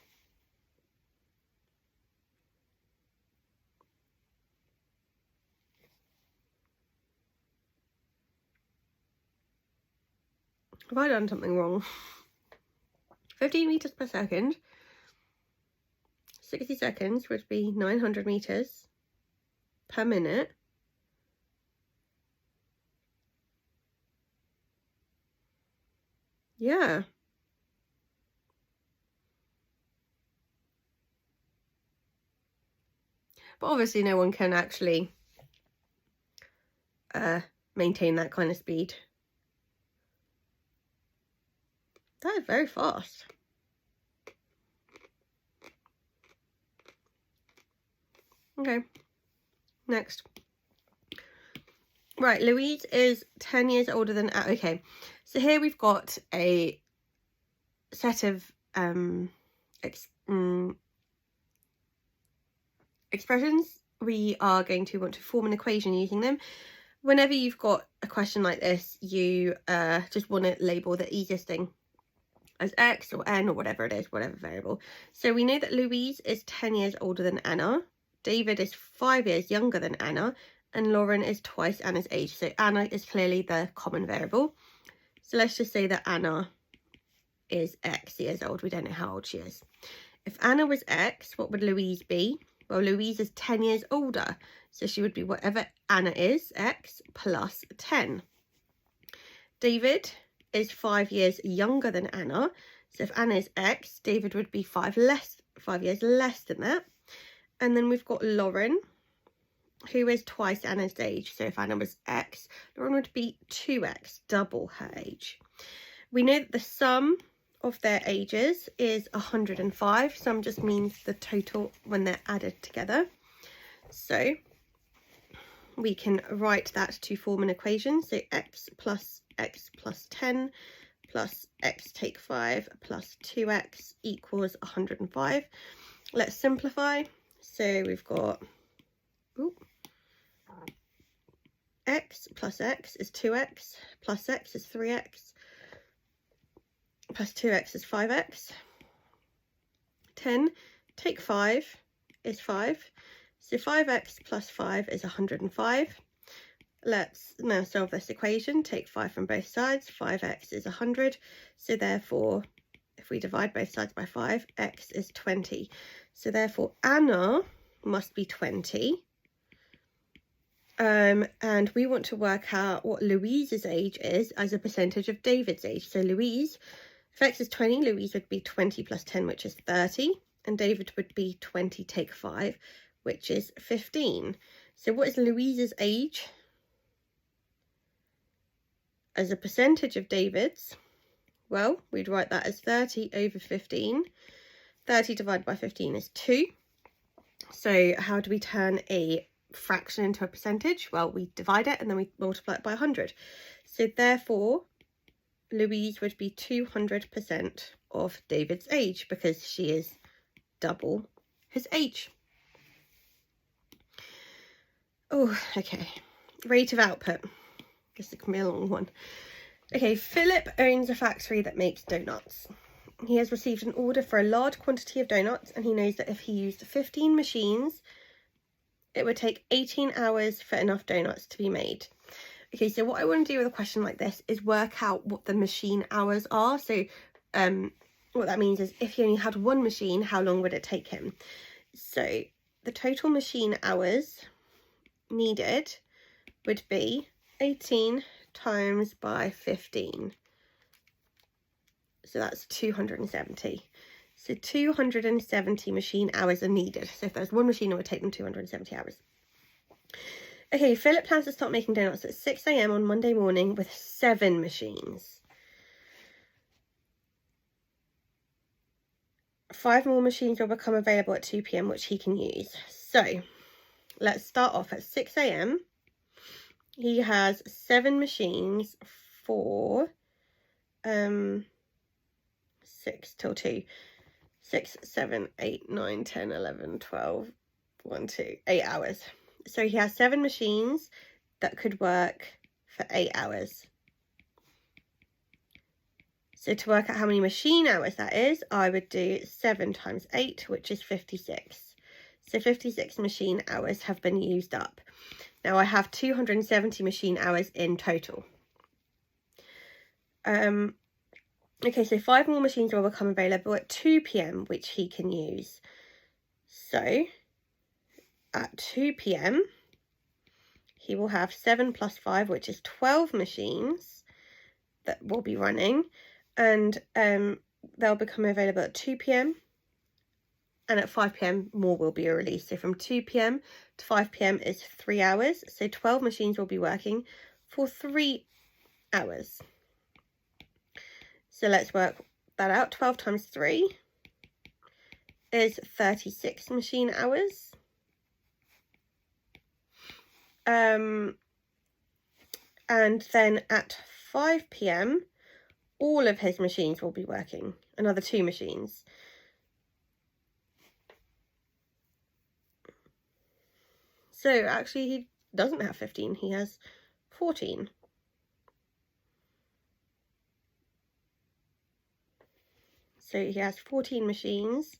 Have I done something wrong? 15 meters per second. 60 seconds would be 900 meters per minute. Yeah. But obviously no one can actually maintain that kind of speed. That is very fast. Okay, next. Right, Louise is 10 years older than... okay, so here we've got a set of expressions. We are going to want to form an equation using them. Whenever you've got a question like this, you just want to label the easiest thing as x or n or whatever it is, whatever variable. So we know that Louise is 10 years older than Anna, David is 5 years younger than Anna, and Lauren is twice Anna's age. So Anna is clearly the common variable. So let's just say that Anna is x years old. We don't know how old she is. If Anna was x, what would Louise be? Well, Louise is 10 years older, so she would be whatever Anna is, x plus 10. David is 5 years younger than Anna, so if Anna is x, David would be 5 years less than that. And then we've got Lauren, who is twice Anna's age. So if Anna was x, Lauren would be 2x, double her age. We know that the sum of their ages is 105. Sum just means the total when they're added together. So we can write that to form an equation. So x plus 10 plus x take 5 plus 2x equals 105. Let's simplify. So we've got x plus x is 2x, plus x is 3x, plus 2x is 5x. 10 take 5 is 5. So 5x plus 5 is 105. Let's now solve this equation. Take 5 from both sides. 5x is 100. So therefore, if we divide both sides by 5, x is 20. So therefore, Anna must be 20. And we want to work out what Louise's age is as a percentage of David's age. So Louise, if x is 20, Louise would be 20 plus 10, which is 30. And David would be 20 take 5, which is 15. So what is Louise's age as a percentage of David's? Well, we'd write that as 30 over 15. 30 divided by 15 is 2. So how do we turn a fraction into a percentage? Well, we divide it and then we multiply it by 100. So therefore, Louise would be 200% of David's age because she is double his age. Oh, okay. Rate of output. This can be a long one. Okay, Philip owns a factory that makes donuts. He has received an order for a large quantity of donuts, and he knows that if he used 15 machines, it would take 18 hours for enough donuts to be made. Okay, so what I want to do with a question like this is work out what the machine hours are. So what that means is if he only had one machine, how long would it take him? So the total machine hours needed would be 18 times by 15. So that's 270. So 270 machine hours are needed. So if there's one machine, it would take them 270 hours. Okay, Philip plans to start making donuts at 6 AM on Monday morning with 7 machines. 5 more machines will become available at 2 PM, which he can use. So let's start off at 6 AM. He has 7 machines for 6 till 2. 6, 7, 8, 9, 10, 11, 12, 1, 2, 8 hours. So he has 7 machines that could work for 8 hours. So to work out how many machine hours that is, I would do 7 times 8, which is 56. So 56 machine hours have been used up. Now I have 270 machine hours in total. Okay, so 5 more machines will become available at 2 PM, which he can use. So at 2 PM, he will have 7 plus 5, which is 12 machines that will be running. And they'll become available at 2 PM. And at 5 PM, more will be released. So from 2 PM to 5 PM is 3 hours. So 12 machines will be working for 3 hours. So let's work that out. 12 times 3 is 36 machine hours. And then at 5 PM, all of his machines will be working. Another 2 machines. So actually he doesn't have 15, he has 14. So he has 14 machines,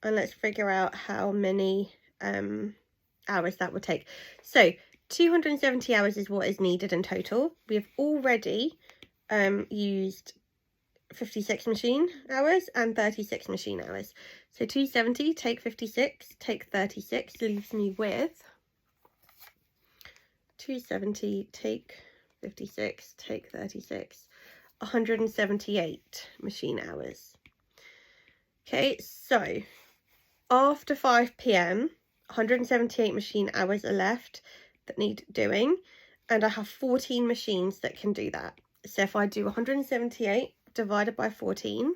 and let's figure out how many hours that would take. So 270 hours is what is needed in total. We have already used 56 machine hours and 36 machine hours. So 270 take 56, take 36, leaves me with 270 take 56, take 36, 178 machine hours. Okay, so after 5 PM, 178 machine hours are left that need doing, and I have 14 machines that can do that. So if I do 178 divided by 14,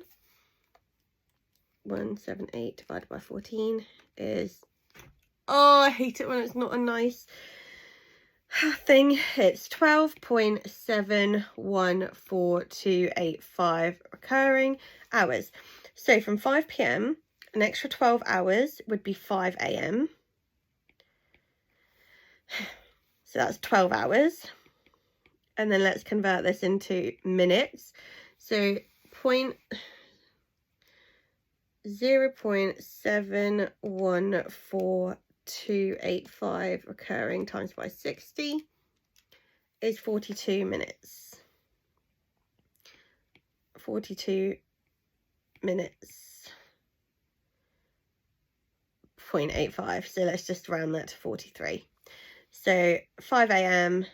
178 divided by 14 is, oh, I hate it when it's not a nice thing. It's 12.714285 recurring hours. So from 5 PM, an extra 12 hours would be 5 AM. So that's 12 hours. And then let's convert this into minutes. So 0.714285 recurring times by 60 is 42 minutes. 42 minutes 0.85. So let's just round that to 43. So 5 AM,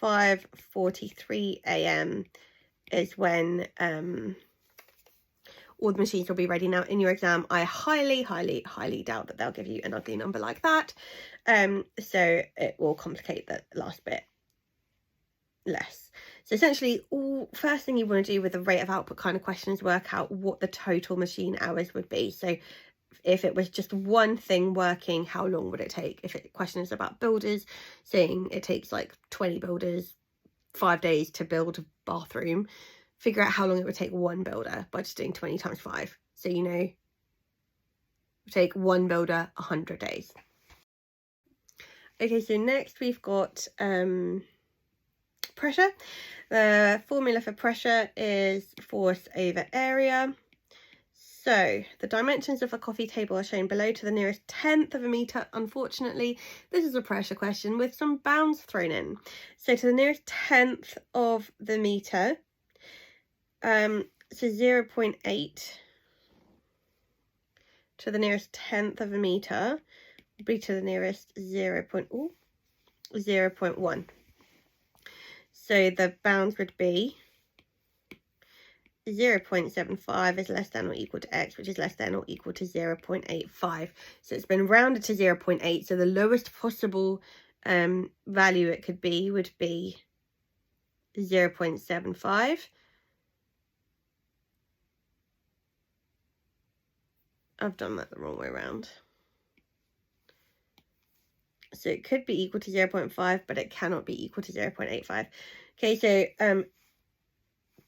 5:43 AM is when all the machines will be ready. Now in your exam, I highly doubt that they'll give you an ugly number like that. So it will complicate the last bit less. So essentially, first thing you want to do with a rate of output kind of question is work out what the total machine hours would be. So if it was just one thing working, how long would it take? If the question is about builders, saying it takes like 20 builders 5 days to build a bathroom, figure out how long it would take one builder by just doing 20 times 5. So you know, it would take one builder 100 days. Okay, so next we've got pressure. The formula for pressure is force over area. So the dimensions of a coffee table are shown below to the nearest tenth of a metre. Unfortunately, this is a pressure question with some bounds thrown in. So to the nearest tenth of the metre, so 0.8 to the nearest tenth of a metre would be to the nearest 0.1. So the bounds would be 0.75 is less than or equal to x, which is less than or equal to 0.85. So it's been rounded to 0.8. So the lowest possible value it could be would be 0.75. I've done that the wrong way around. So it could be equal to 0.5, but it cannot be equal to 0.85. Okay, so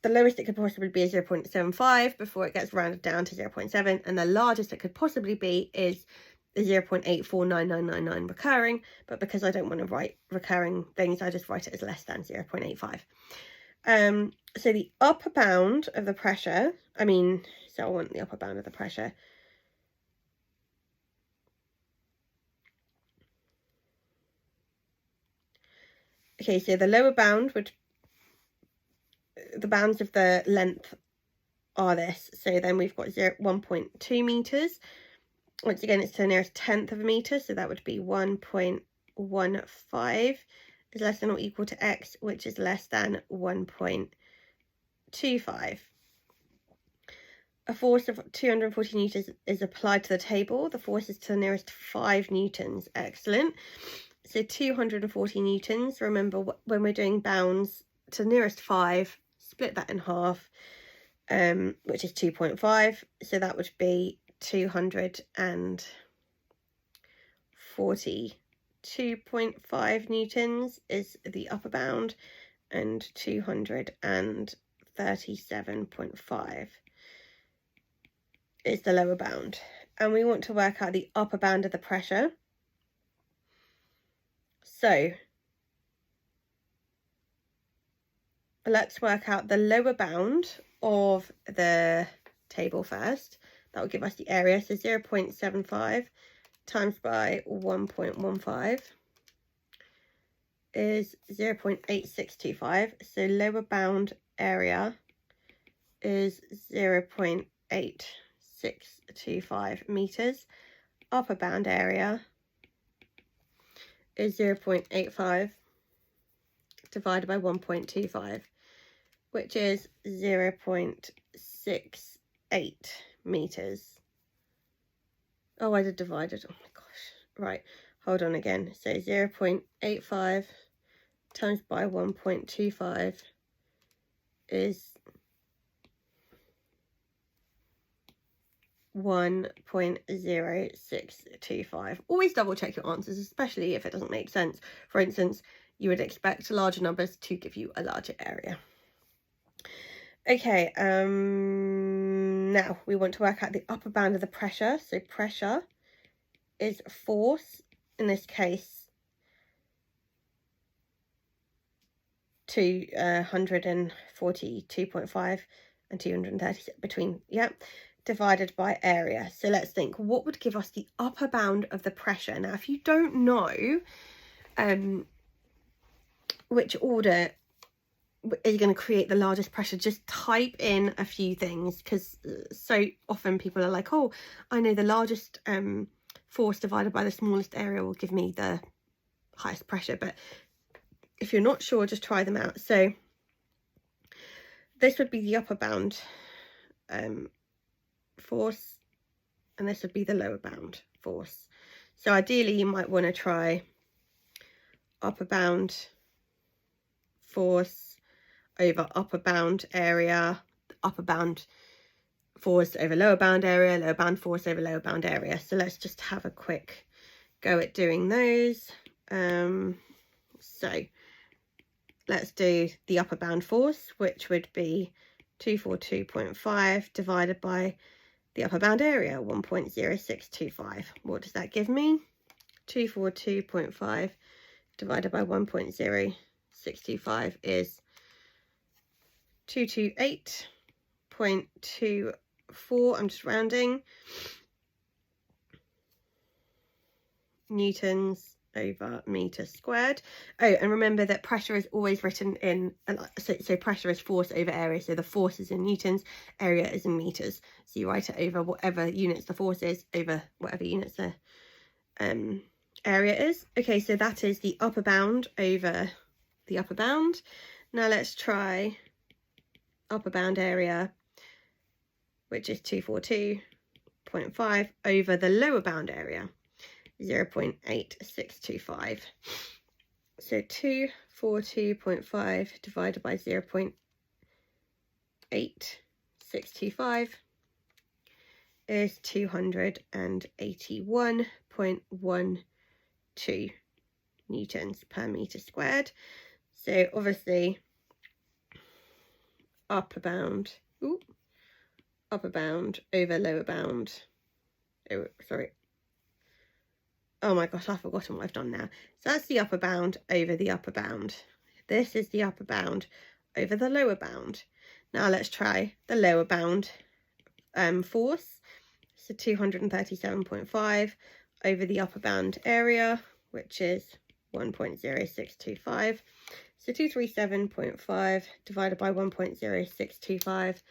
the lowest it could possibly be is 0.75 before it gets rounded down to 0.7, and the largest it could possibly be is 0.849999 recurring, but because I don't want to write recurring things, I just write it as less than 0.85. So the upper bound of the pressure, so I want the upper bound of the pressure. Okay, so the lower bound would, the bounds of the length are this. So then we've got 1.2 meters. Once again, it's to the nearest tenth of a meter, so that would be 1.15 is less than or equal to x, which is less than 1.25. A force of 240 newtons is applied to the table. The force is to the nearest 5 newtons. Excellent. So 240 newtons. Remember, when we're doing bounds, to the nearest 5, split that in half, which is 2.5. So that would be 242.5 newtons is the upper bound, and 237.5 is the lower bound. And we want to work out the upper bound of the pressure. So let's work out the lower bound of the table first. That will give us the area. So 0.75 times by 1.15 is 0.8625. So lower bound area is 0.8625 meters. Upper bound area is 0.85 divided by 1.25, which is 0.68 meters. Oh, I did divide it. Oh my gosh. Right, hold on again. So 0.85 times by 1.25 is 1.0625. Always double check your answers, especially if it doesn't make sense. For instance, you would expect larger numbers to give you a larger area. Okay, now we want to work out the upper bound of the pressure. So pressure is force, in this case, 142.5 and 230 between, divided by area. So let's think, what would give us the upper bound of the pressure? Now, if you don't know which order is going to create the largest pressure, just type in a few things, because so often people are like, oh, I know the largest force divided by the smallest area will give me the highest pressure. But if you're not sure, just try them out. So this would be the upper bound force, and this would be the lower bound force. So ideally you might want to try upper bound force over upper bound area, upper bound force over lower bound area, lower bound force over lower bound area. So let's just have a quick go at doing those. So let's do the upper bound force, which would be 242.5 divided by the upper bound area, 1.0625. What does that give me? 242.5 divided by 1.0625 is 228.24, I'm just rounding, newtons over meter squared. Oh, and remember that pressure is always written in, so pressure is force over area, so the force is in newtons, area is in meters, so you write it over whatever units the force is over whatever units the area is. Okay, so that is the upper bound over the upper bound. Now let's try upper bound area, which is 242.5 over the lower bound area, 0.8625. So 242.5 divided by 0.8625 is 281.12 newtons per meter squared. So obviously upper bound over lower bound. Oh, sorry. Oh my gosh, I've forgotten what I've done now. So that's the upper bound over the upper bound. This is the upper bound over the lower bound. Now let's try the lower bound force. So 237.5 over the upper bound area, which is 1.0625. So 237.5 divided by 1.0625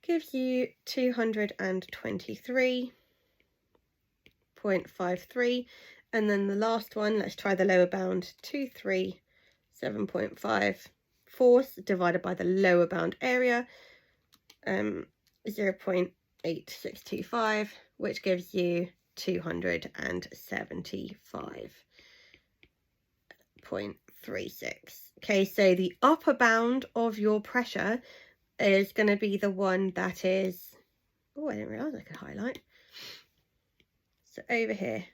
gives you 223.53. And then the last one, let's try the lower bound, 237.5 force divided by the lower bound area, 0.8625, which gives you 275.36. Okay, so the upper bound of your pressure is going to be the one that is, oh, I didn't realise I could highlight. So over here,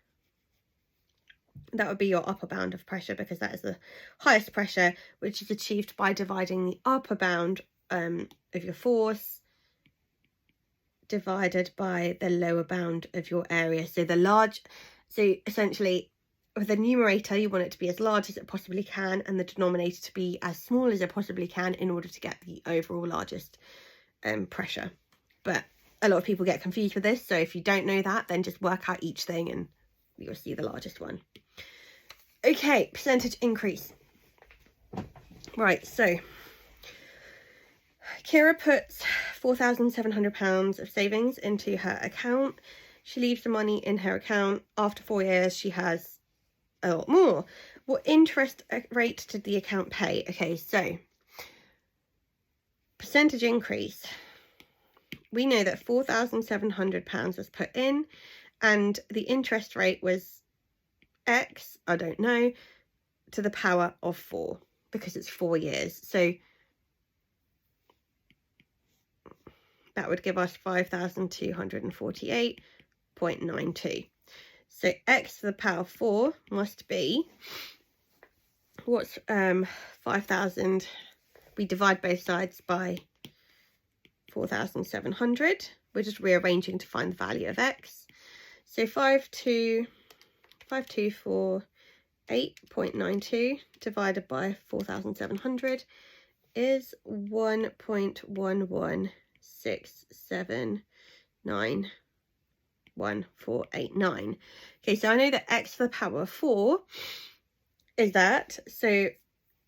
that would be your upper bound of pressure, because that is the highest pressure, which is achieved by dividing the upper bound of your force divided by the lower bound of your area. So so essentially with the numerator, you want it to be as large as it possibly can, and the denominator to be as small as it possibly can in order to get the overall largest pressure. But a lot of people get confused with this, so if you don't know that, then just work out each thing and you'll see the largest one. Okay, percentage increase. Right, so Kira puts £4,700 of savings into her account. She leaves the money in her account. After 4 years, she has a lot more. What interest rate did the account pay? Okay, so percentage increase. We know that £4,700 was put in, and the interest rate was X, I don't know, to the power of 4, because it's 4 years. So that would give us 5,248.92. So X to the power of 4 must be, what's 5,000? We divide both sides by 4,700. We're just rearranging to find the value of X. So 5,248.92 divided by 4,700 is 1.116791489. Okay, so I know that X to the power of 4 is that. So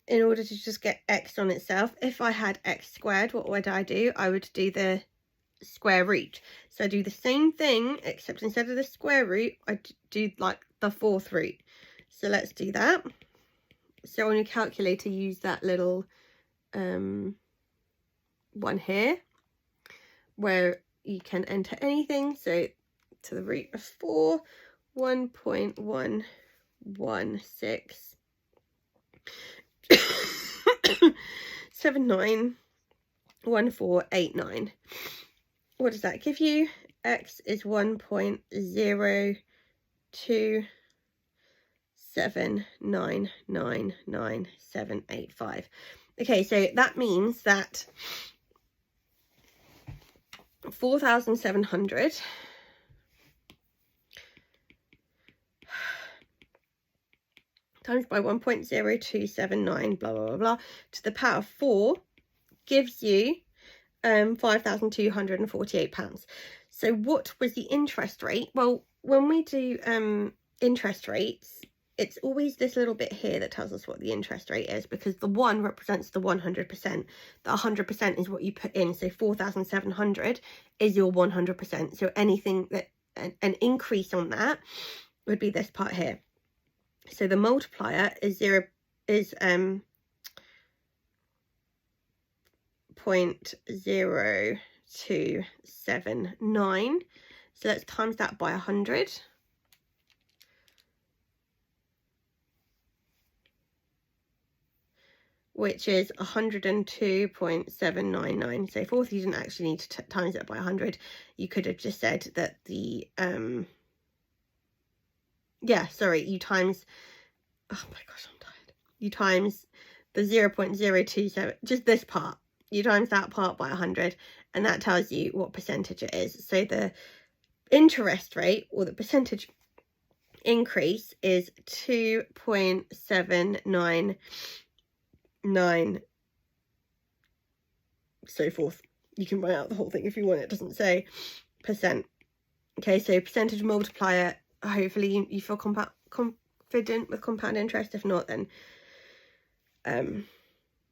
in order to just get X on itself, if I had X squared, what would I do? I would do the square root. So I do the same thing, except instead of the square root, I do like the 4th root. So let's do that. So on your calculator, use that little one here, where you can enter anything. So to the root of 4, 1.116791489. What does that give you? X is 1.027999785. Okay, so that means that 4,700 times by 1.0279, blah, blah, blah, blah, to the power of 4 gives you £5,248. So what was the interest rate? Well, when we do interest rates, it's always this little bit here that tells us what the interest rate is, because the 1 represents the 100%. The 100% is what you put in. So 4,700 is your 100%. So anything that an increase on that would be this part here. So the multiplier is 0.0279. So let's times that by 100. Which is 102.799. So fourth, you didn't actually need to times it by 100. You could have just said that the you times, oh my gosh, I'm tired. You times the 0.027, just this part. You times that part by 100, and that tells you what percentage it is. So the interest rate, or the percentage increase, is 2.799, so forth. You can write out the whole thing if you want. It doesn't say percent. Okay, so percentage multiplier, hopefully you feel confident with compound interest. If not, then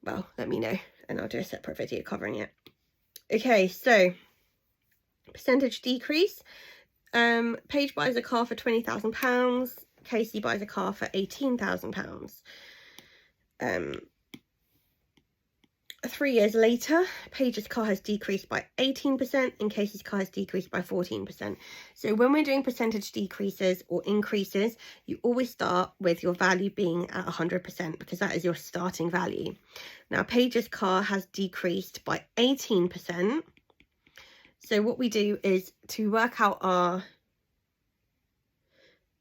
well, let me know and I'll do a separate video covering it. Okay, so percentage decrease. Paige buys a car for £20,000. Casey buys a car for £18,000. 3 years later, Paige's car has decreased by 18% and Casey's car has decreased by 14%. So when we're doing percentage decreases or increases, you always start with your value being at 100%, because that is your starting value. Now, Paige's car has decreased by 18%. So what we do is, to work out our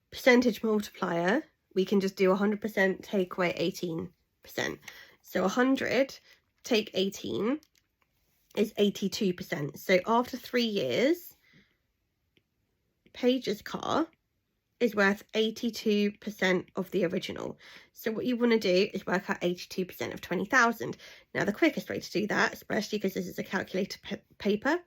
percentage multiplier, we can just do 100% take away 18%. So 100 take 18 is 82%. So after 3 years, Paige's car is worth 82% of the original. So what you want to do is work out 82% of 20,000. Now, the quickest way to do that, especially because this is a calculator paper,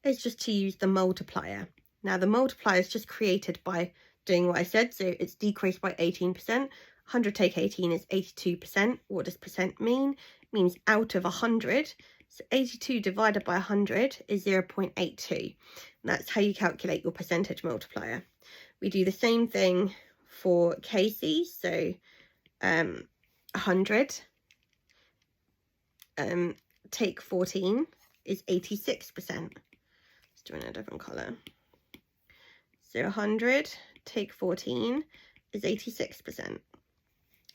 is just to use the multiplier. Now, the multiplier is just created by doing what I said. So it's decreased by 18%. 100 take 18 is 82%. What does percent mean? It means out of 100. So 82 divided by 100 is 0.82. And that's how you calculate your percentage multiplier. We do the same thing for Casey. So 100 take 14 is 86%. Let's do it in a different colour. So 100 take 14 is 86%.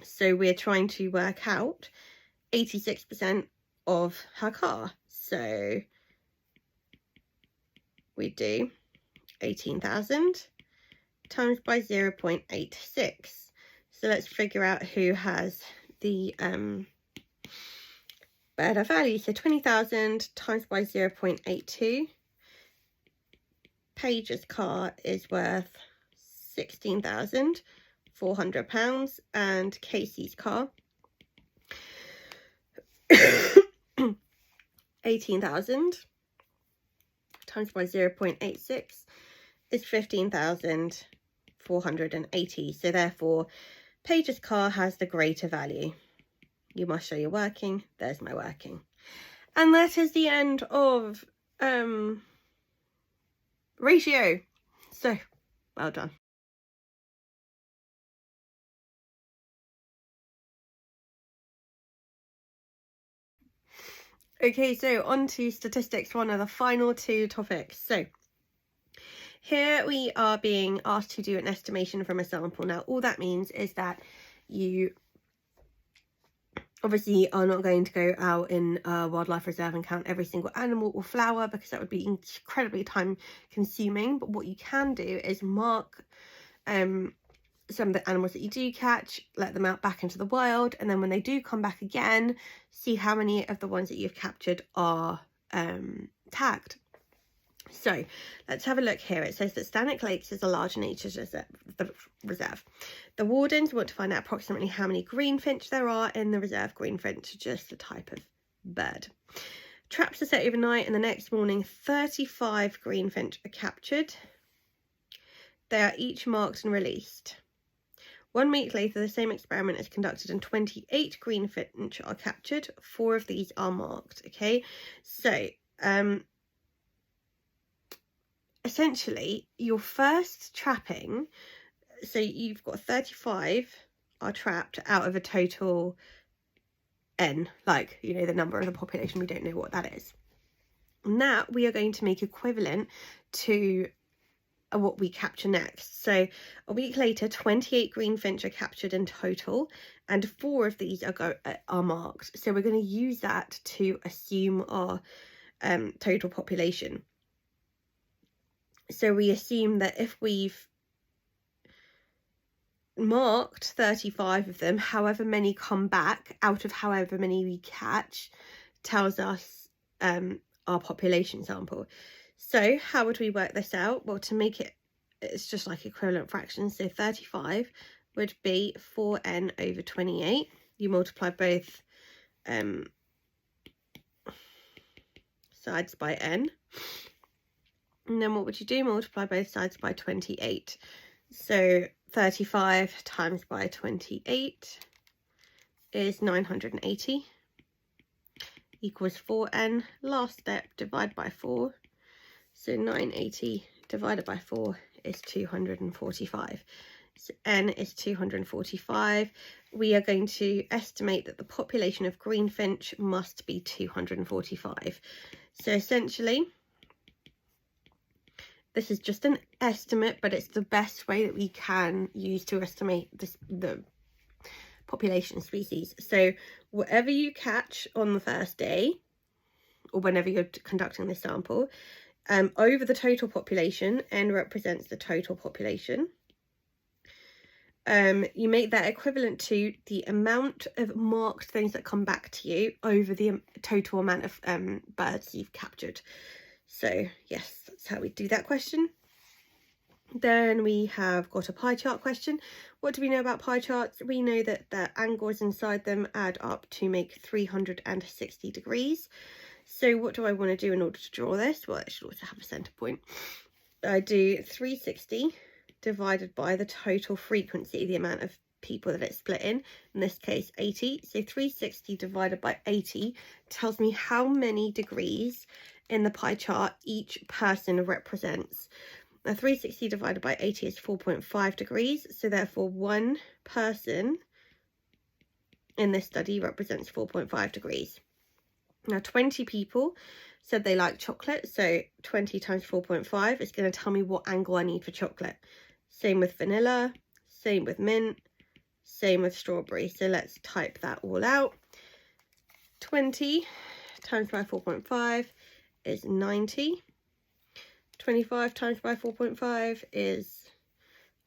So we're trying to work out 86% of her car. So we do 18,000 times by 0.86. So let's figure out who has the better value. So 20,000 times by 0.82. Paige's car is worth £16,400 and Casey's car 18,000 times by 0.86 is 15,480. So therefore, Paige's car has the greater value. You must show your working. There's my working. And that is the end of ratio. So, well done. Okay, so on to statistics, one of the final two topics. So here we are being asked to do an estimation from a sample. Now, all that means is that you obviously are not going to go out in a wildlife reserve and count every single animal or flower, because that would be incredibly time consuming. But what you can do is mark some of the animals that you do catch, let them out back into the wild, and then when they do come back again, see how many of the ones that you've captured are tagged. So let's have a look here. It says that Stannick Lakes is a large nature reserve. The wardens want to find out approximately how many greenfinch there are in the reserve. Greenfinch, just a type of bird. Traps are set overnight, and the next morning 35 greenfinch are captured. They are each marked and released. 1 week later, the same experiment is conducted and 28 greenfinch are captured. 4 of these are marked. Okay, so essentially your first trapping, so you've got 35 are trapped out of a total n, like, you know, the number of the population. We don't know what that is. Now we are going to make equivalent to what we capture next. So a week later, 28 greenfinch are captured in total, and 4 of these are marked. So we're going to use that to assume our total population. So we assume that if we've marked 35 of them, however many come back out of however many we catch tells us our population sample. So how would we work this out? Well, to make it, it's just like equivalent fractions. So 35 would be 4n over 28. You multiply both sides by n. And then what would you do? Multiply both sides by 28. So 35 times by 28 is 980 equals 4n. Last step, divide by 4. So 980 divided by 4 is 245. So n is 245. We are going to estimate that the population of greenfinch must be 245. So essentially, this is just an estimate, but it's the best way that we can use to estimate the population species. So whatever you catch on the first day, or whenever you're conducting this sample, over the total population, n represents the total population. You make that equivalent to the amount of marked things that come back to you over the total amount of birds you've captured. So yes, that's how we do that question. Then we have got a pie chart question. What do we know about pie charts? We know that the angles inside them add up to make 360 degrees. So what do I want to do in order to draw this? Well, it should also have a centre point. I do 360 divided by the total frequency, the amount of people that it's split in this case 80. So 360 divided by 80 tells me how many degrees in the pie chart each person represents. Now 360 divided by 80 is 4.5 degrees, so therefore one person in this study represents 4.5 degrees. Now 20 people said they like chocolate, so 20 times 4.5 is going to tell me what angle I need for chocolate. Same with vanilla, same with mint, same with strawberry. So let's type that all out. 20 times by 4.5 is 90. 25 times by 4.5 is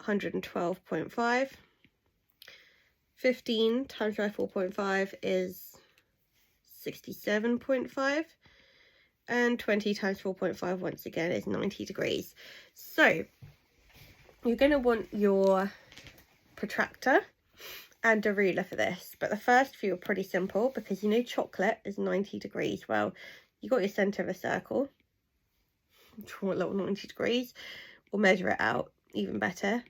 112.5. 15 times by 4.5 is 67.5. And 20 times 4.5 once again is 90 degrees. So you're going to want your protractor and a ruler for this, but the first few are pretty simple because you know chocolate is 90 degrees. Well, you got your center of a circle, draw a little 90 degrees, or measure it out, even better,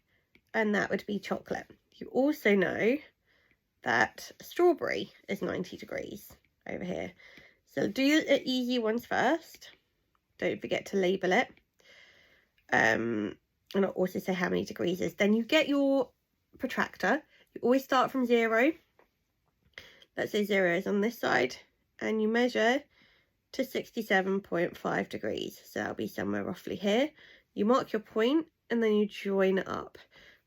and that would be chocolate. You also know that strawberry is 90 degrees over here. So do the easy ones first. Don't forget to label it. And I'll also say how many degrees is. Then you get your protractor. You always start from 0. Let's say 0 is on this side. And you measure to 67.5 degrees. So that'll be somewhere roughly here. You mark your point and then you join it up.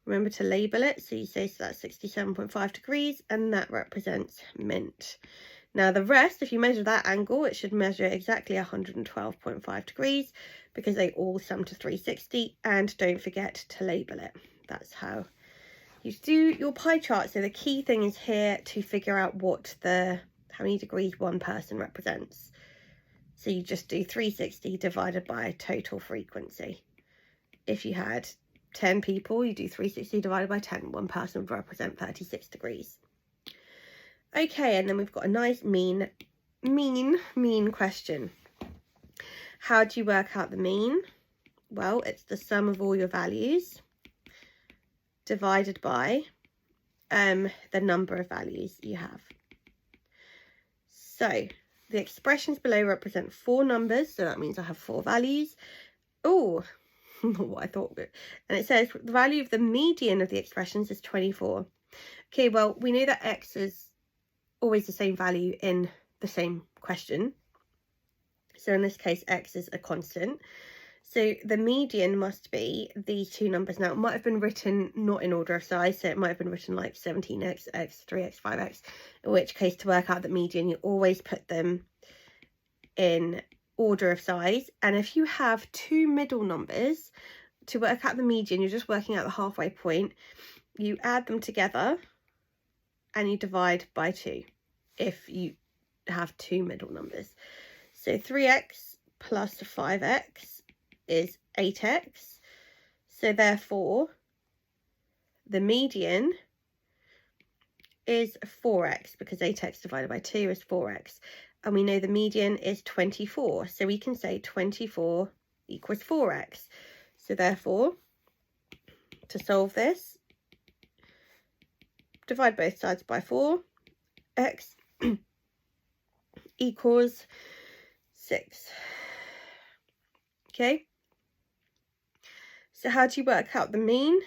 Remember to label it. So you say, so that's 67.5 degrees and that represents mint. Now the rest, if you measure that angle, it should measure exactly 112.5 degrees because they all sum to 360. And don't forget to label it. That's how you do your pie chart. So the key thing is here to figure out how many degrees one person represents. So you just do 360 divided by total frequency. If you had 10 people, you do 360 divided by 10. One person would represent 36 degrees. Okay, and then we've got a nice mean question. How do you work out the mean? Well, it's the sum of all your values divided by the number of values you have. So the expressions below represent 4 numbers, so that means I have 4 values. Oh, not what I thought. And it says the value of the median of the expressions is 24. Okay, well, we know that x is always the same value in the same question. So in this case, x is a constant. So the median must be these 2 numbers. Now, it might have been written not in order of size, so it might have been written like 17x, x, 3x, 5x, in which case to work out the median, you always put them in order of size. And if you have 2 middle numbers, to work out the median, you're just working out the halfway point. You add them together and you divide by 2 if you have 2 middle numbers. So 3x plus 5x is 8x. So therefore, the median is 4x, because 8x divided by 2 is 4x. And we know the median is 24. So we can say 24 equals 4x. So therefore, to solve this, divide both sides by 4. X equals 6. Okay. So how do you work out the mean?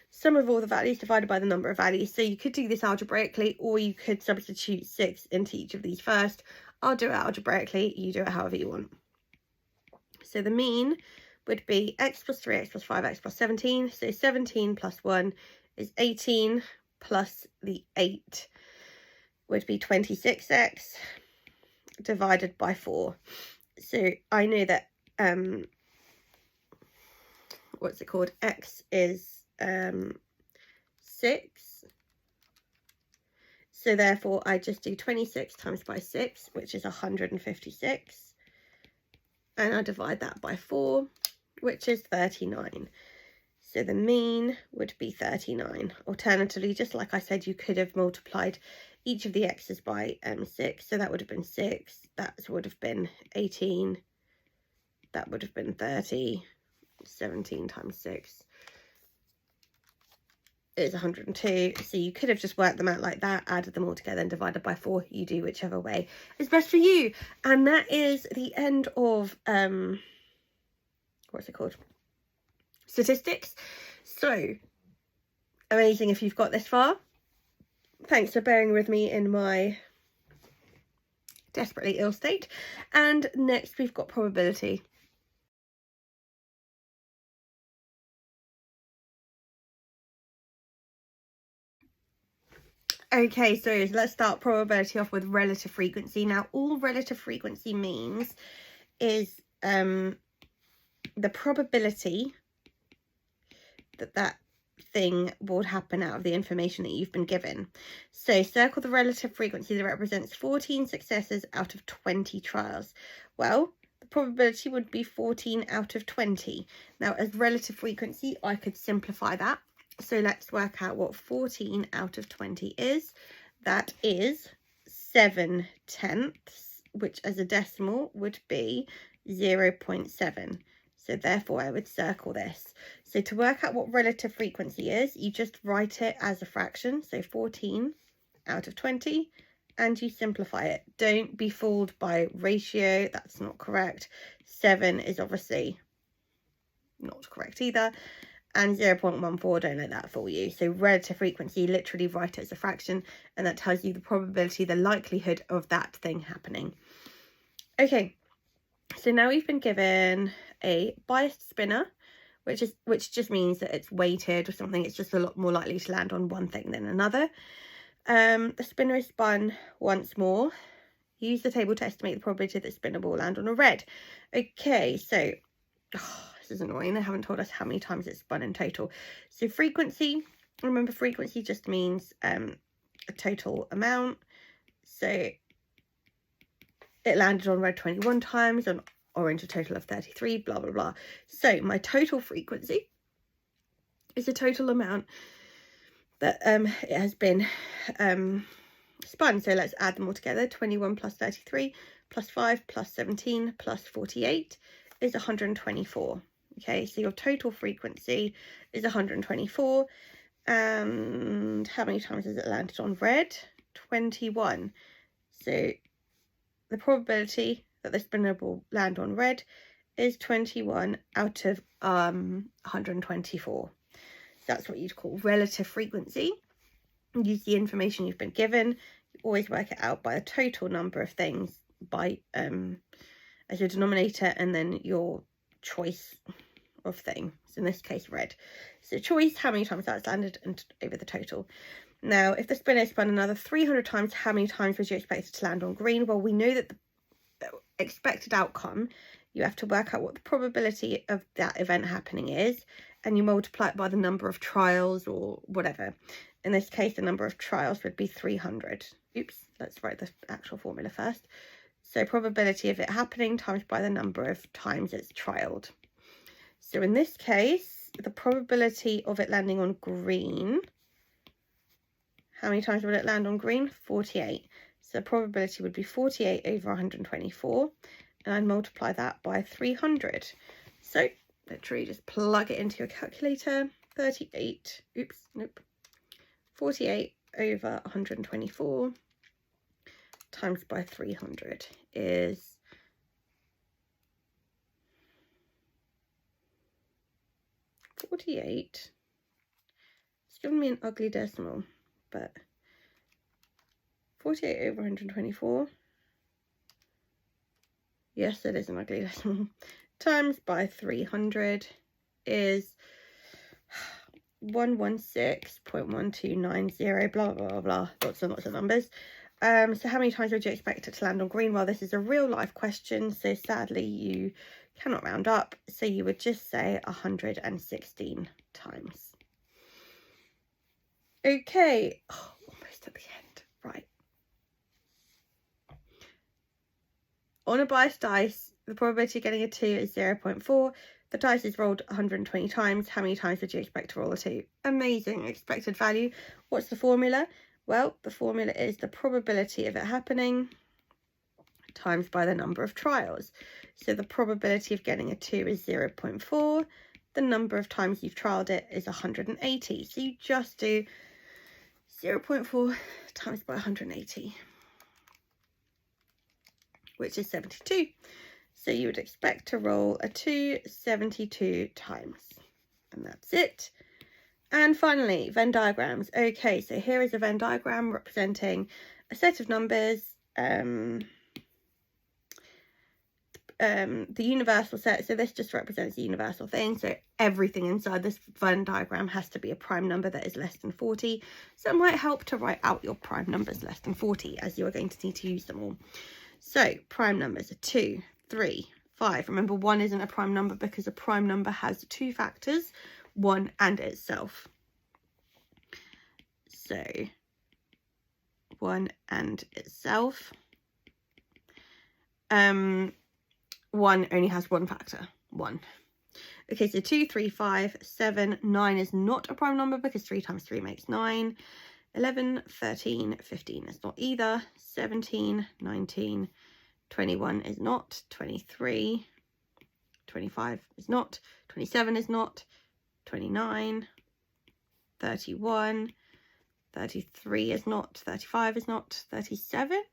Sum of all the values divided by the number of values. So you could do this algebraically, or you could substitute 6 into each of these first. I'll do it algebraically. You do it however you want. So the mean would be x plus 3x plus 5x plus 17. So 17 plus 1 is 18, plus the 8 would be 26x divided by 4. So I know that what's it called, x is 6, so therefore I just do 26 times by 6, which is 156, and I divide that by 4, which is 39. So the mean would be 39. Alternatively, just like I said, you could have multiplied each of the x's by 6. So that would have been 6. That would have been 18. That would have been 30. 17 times 6 is 102. So you could have just worked them out like that, added them all together and divided by 4. You do whichever way is best for you. And that is the end of what's it called? Statistics. So amazing if you've got this far. Thanks for bearing with me in my desperately ill state. And next we've got probability. Okay, so let's start probability off with relative frequency. Now, all relative frequency means is the probability that thing would happen out of the information that you've been given. So circle the relative frequency that represents 14 successes out of 20 trials. Well, the probability would be 14 out of 20. Now, as relative frequency, I could simplify that. So let's work out what 14 out of 20 is. That is 7/10, which as a decimal would be 0.7. So therefore I would circle this. So to work out what relative frequency is, you just write it as a fraction. So 14 out of 20, and you simplify it. Don't be fooled by ratio. That's not correct. 7 is obviously not correct either. And 0.14, don't let that fool you. So relative frequency, literally write it as a fraction, and that tells you the probability, the likelihood of that thing happening. Okay, so now we've been given a biased spinner, which just means that it's weighted or something. It's just a lot more likely to land on one thing than another. The spinner is spun once more. Use the table to estimate the probability that the spinner will land on a red. Okay, so this is annoying. They haven't told us how many times it's spun in total. So frequency, remember frequency just means a total amount. So it landed on red 21 times, on orange a total of 33, blah, blah, blah. So my total frequency is the total amount that it has been spun. So let's add them all together. 21 plus 33 plus 5 plus 17 plus 48 is 124. Okay, so your total frequency is 124. And how many times has it landed on red? 21. So the probability that the spinner will land on red is 21 out of 124. So that's what you'd call relative frequency. Use the information you've been given. You always work it out by the total number of things by as your denominator, and then your choice of thing. So in this case, red. So choice, how many times that's landed, and over the total. Now, if the spinner spun another 300 times, how many times would you expect it to land on green? Well, we know that the expected outcome, you have to work out what the probability of that event happening is, and you multiply it by the number of trials or whatever. In this case, the number of trials would be 300. Oops, let's write the actual formula first. So probability of it happening times by the number of times it's trialed. So in this case, the probability of it landing on green, how many times would it land on green? 48. So the probability would be 48 over 124, and I'd multiply that by 300. So literally just plug it into your calculator. 48 over 124 times by 300 is 48. It's given me an ugly decimal, but 48 over 124, yes, it is an ugly decimal, times by 300 is 116.1290, blah, blah, blah, blah, lots and lots of numbers. So how many times would you expect it to land on green? Well, this is a real life question, so sadly you cannot round up, so you would just say 116 times. Okay, almost at the end, right. On a biased dice, the probability of getting a 2 is 0.4. The dice is rolled 120 times. How many times would you expect to roll a 2? Amazing. Expected value. What's the formula? Well, the formula is the probability of it happening times by the number of trials. So the probability of getting a 2 is 0.4. The number of times you've trialed it is 180. So you just do 0.4 times by 180. Which is 72. So you would expect to roll a 2 72 times. And that's it. And finally, Venn diagrams. Okay, so here is a Venn diagram representing a set of numbers, the universal set. So this just represents the universal thing. So everything inside this Venn diagram has to be a prime number that is less than 40. So it might help to write out your prime numbers less than 40, as you are going to need to use them all. So prime numbers are 2, 3, 5. Remember, 1 isn't a prime number because a prime number has two factors, 1 and itself. So 1 and itself. 1 only has one factor, 1. Okay, so 2, 3, 5, 7, 9 is not a prime number because 3 times 3 makes 9. 11, 13, 15 is not either. 17, 19, 21 is not. 23, 25 is not. 27 is not. 29, 31, 33 is not. 35 is not. 37.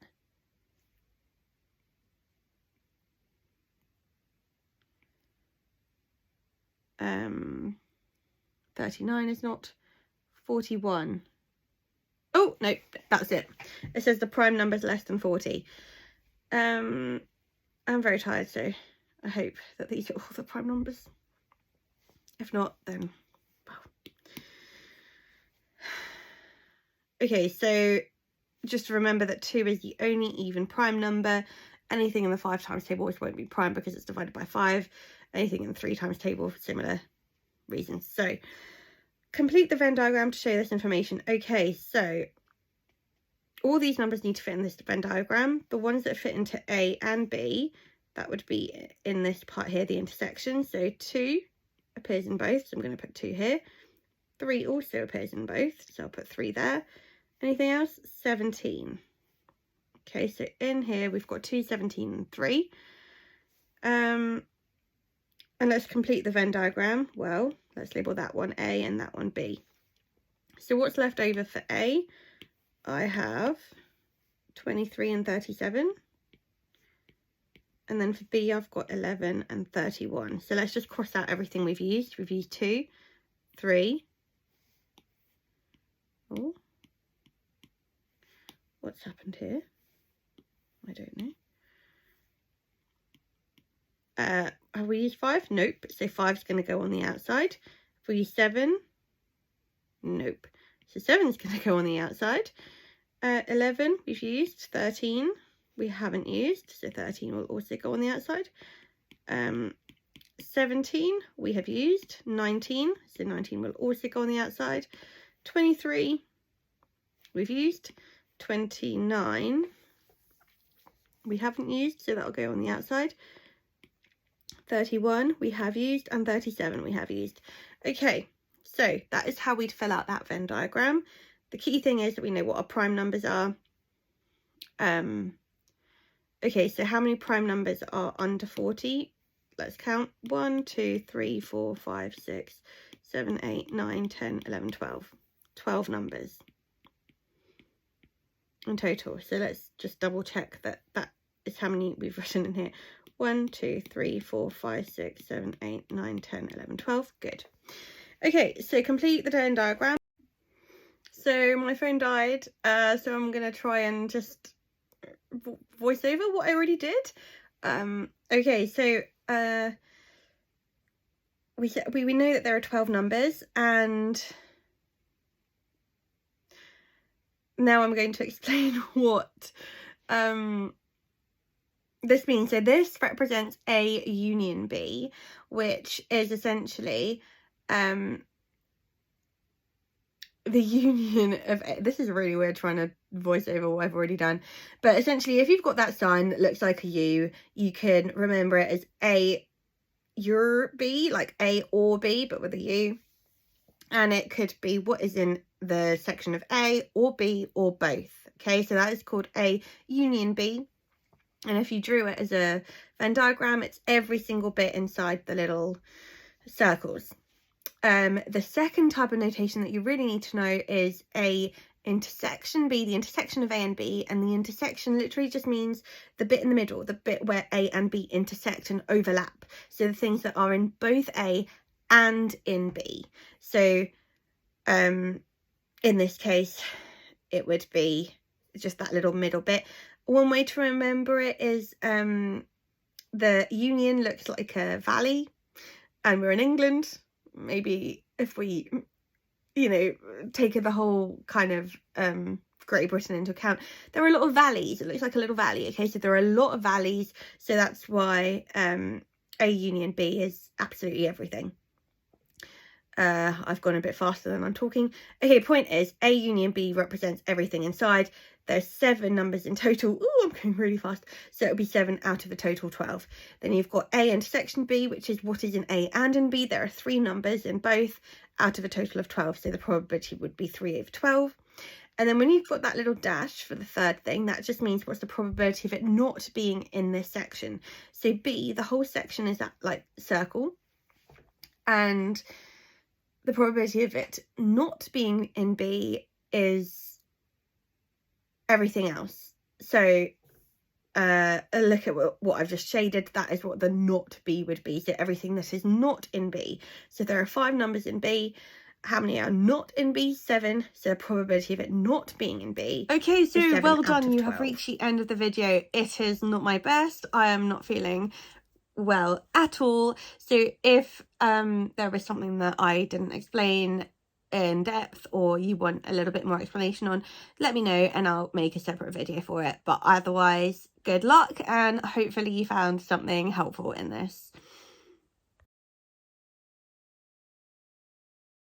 39 is not. 41. Oh, no, that's it. It says the prime number is less than 40. I'm very tired, so I hope that these are all the prime numbers. If not, then, well. Okay, so just remember that 2 is the only even prime number. Anything in the 5 times table won't be prime because it's divided by 5. Anything in the 3 times table for similar reasons. So complete the Venn diagram to show this information. Okay, so all these numbers need to fit in this Venn diagram. The ones that fit into A and B, that would be in this part here, the intersection. So 2 appears in both, so I'm going to put 2 here. 3 also appears in both, so I'll put 3 there. Anything else? 17. Okay, so in here we've got 2, 17 and 3. And let's complete the Venn diagram. Well, let's label that one A and that one B. So what's left over for A? I have 23 and 37. And then for B, I've got 11 and 31. So let's just cross out everything we've used. We've used 2, 3. Oh, what's happened here? I don't know. Have we used 5? Nope. So 5 is going to go on the outside. If we use 7, nope. So 7 is going to go on the outside. 11 we've used. 13 we haven't used, so 13 will also go on the outside. 17 we have used. 19, so 19 will also go on the outside. 23 we've used. 29 we haven't used, so that'll go on the outside. 31 we have used, and 37 we have used. Okay, so that is how we'd fill out that Venn diagram. The key thing is that we know what our prime numbers are. Okay, so how many prime numbers are under 40? Let's count. 1, 2, 3, 4, 5, 6, 7, 8, 9, 10, 11, 12. 12 numbers in total. So let's just double check that that is how many we've written in here. 1, 2, 3, 4, 5, 6, 7, 8, 9, 10, 11, 12. Good. Okay, so complete the Venn diagram. So my phone died, so I'm going to try and just voice over what I already did. Okay, so we know that there are 12 numbers, and now I'm going to explain what this means. So this represents A union B, which is essentially the union of A. This is really weird trying to voice over what I've already done, but essentially if you've got that sign that looks like a U, you can remember it as A or B, like A or B but with a U, and it could be what is in the section of A or B or both. Okay, so that is called A union B, and if you drew it as a Venn diagram, it's every single bit inside the little circles. The second type of notation that you really need to know is A intersection B, the intersection of A and B, and the intersection literally just means the bit in the middle, the bit where A and B intersect and overlap. So the things that are in both A and in B. So in this case, it would be just that little middle bit. One way to remember it is the union looks like a valley, and we're in England. Maybe if we, you know, take the whole kind of Great Britain into account, there are a lot of valleys. It looks like a little valley. Okay, so there are a lot of valleys, so that's why A union B is absolutely everything. I've gone a bit faster than I'm talking. Okay, point is A union B represents everything inside. There's 7 numbers in total. Oh, I'm going really fast. So it'll be 7 out of a total 12. Then you've got A intersection B, which is what is in A and in B. There are 3 numbers in both out of a total of 12. So the probability would be 3 over 12. And then when you've got that little dash for the third thing, that just means what's the probability of it not being in this section. So B, the whole section is that like circle. And the probability of it not being in B is everything else. So look at what I've just shaded. That is what the not B would be. So everything that is not in B. So there are 5 numbers in B. How many are not in B? 7. So the probability of it not being in B. Okay, so well done. You have reached the end of the video. It is not my best. I am not feeling well at all. So if there was something that I didn't explain in depth, or you want a little bit more explanation on, let me know and I'll make a separate video for it. But otherwise, good luck, and hopefully you found something helpful in this.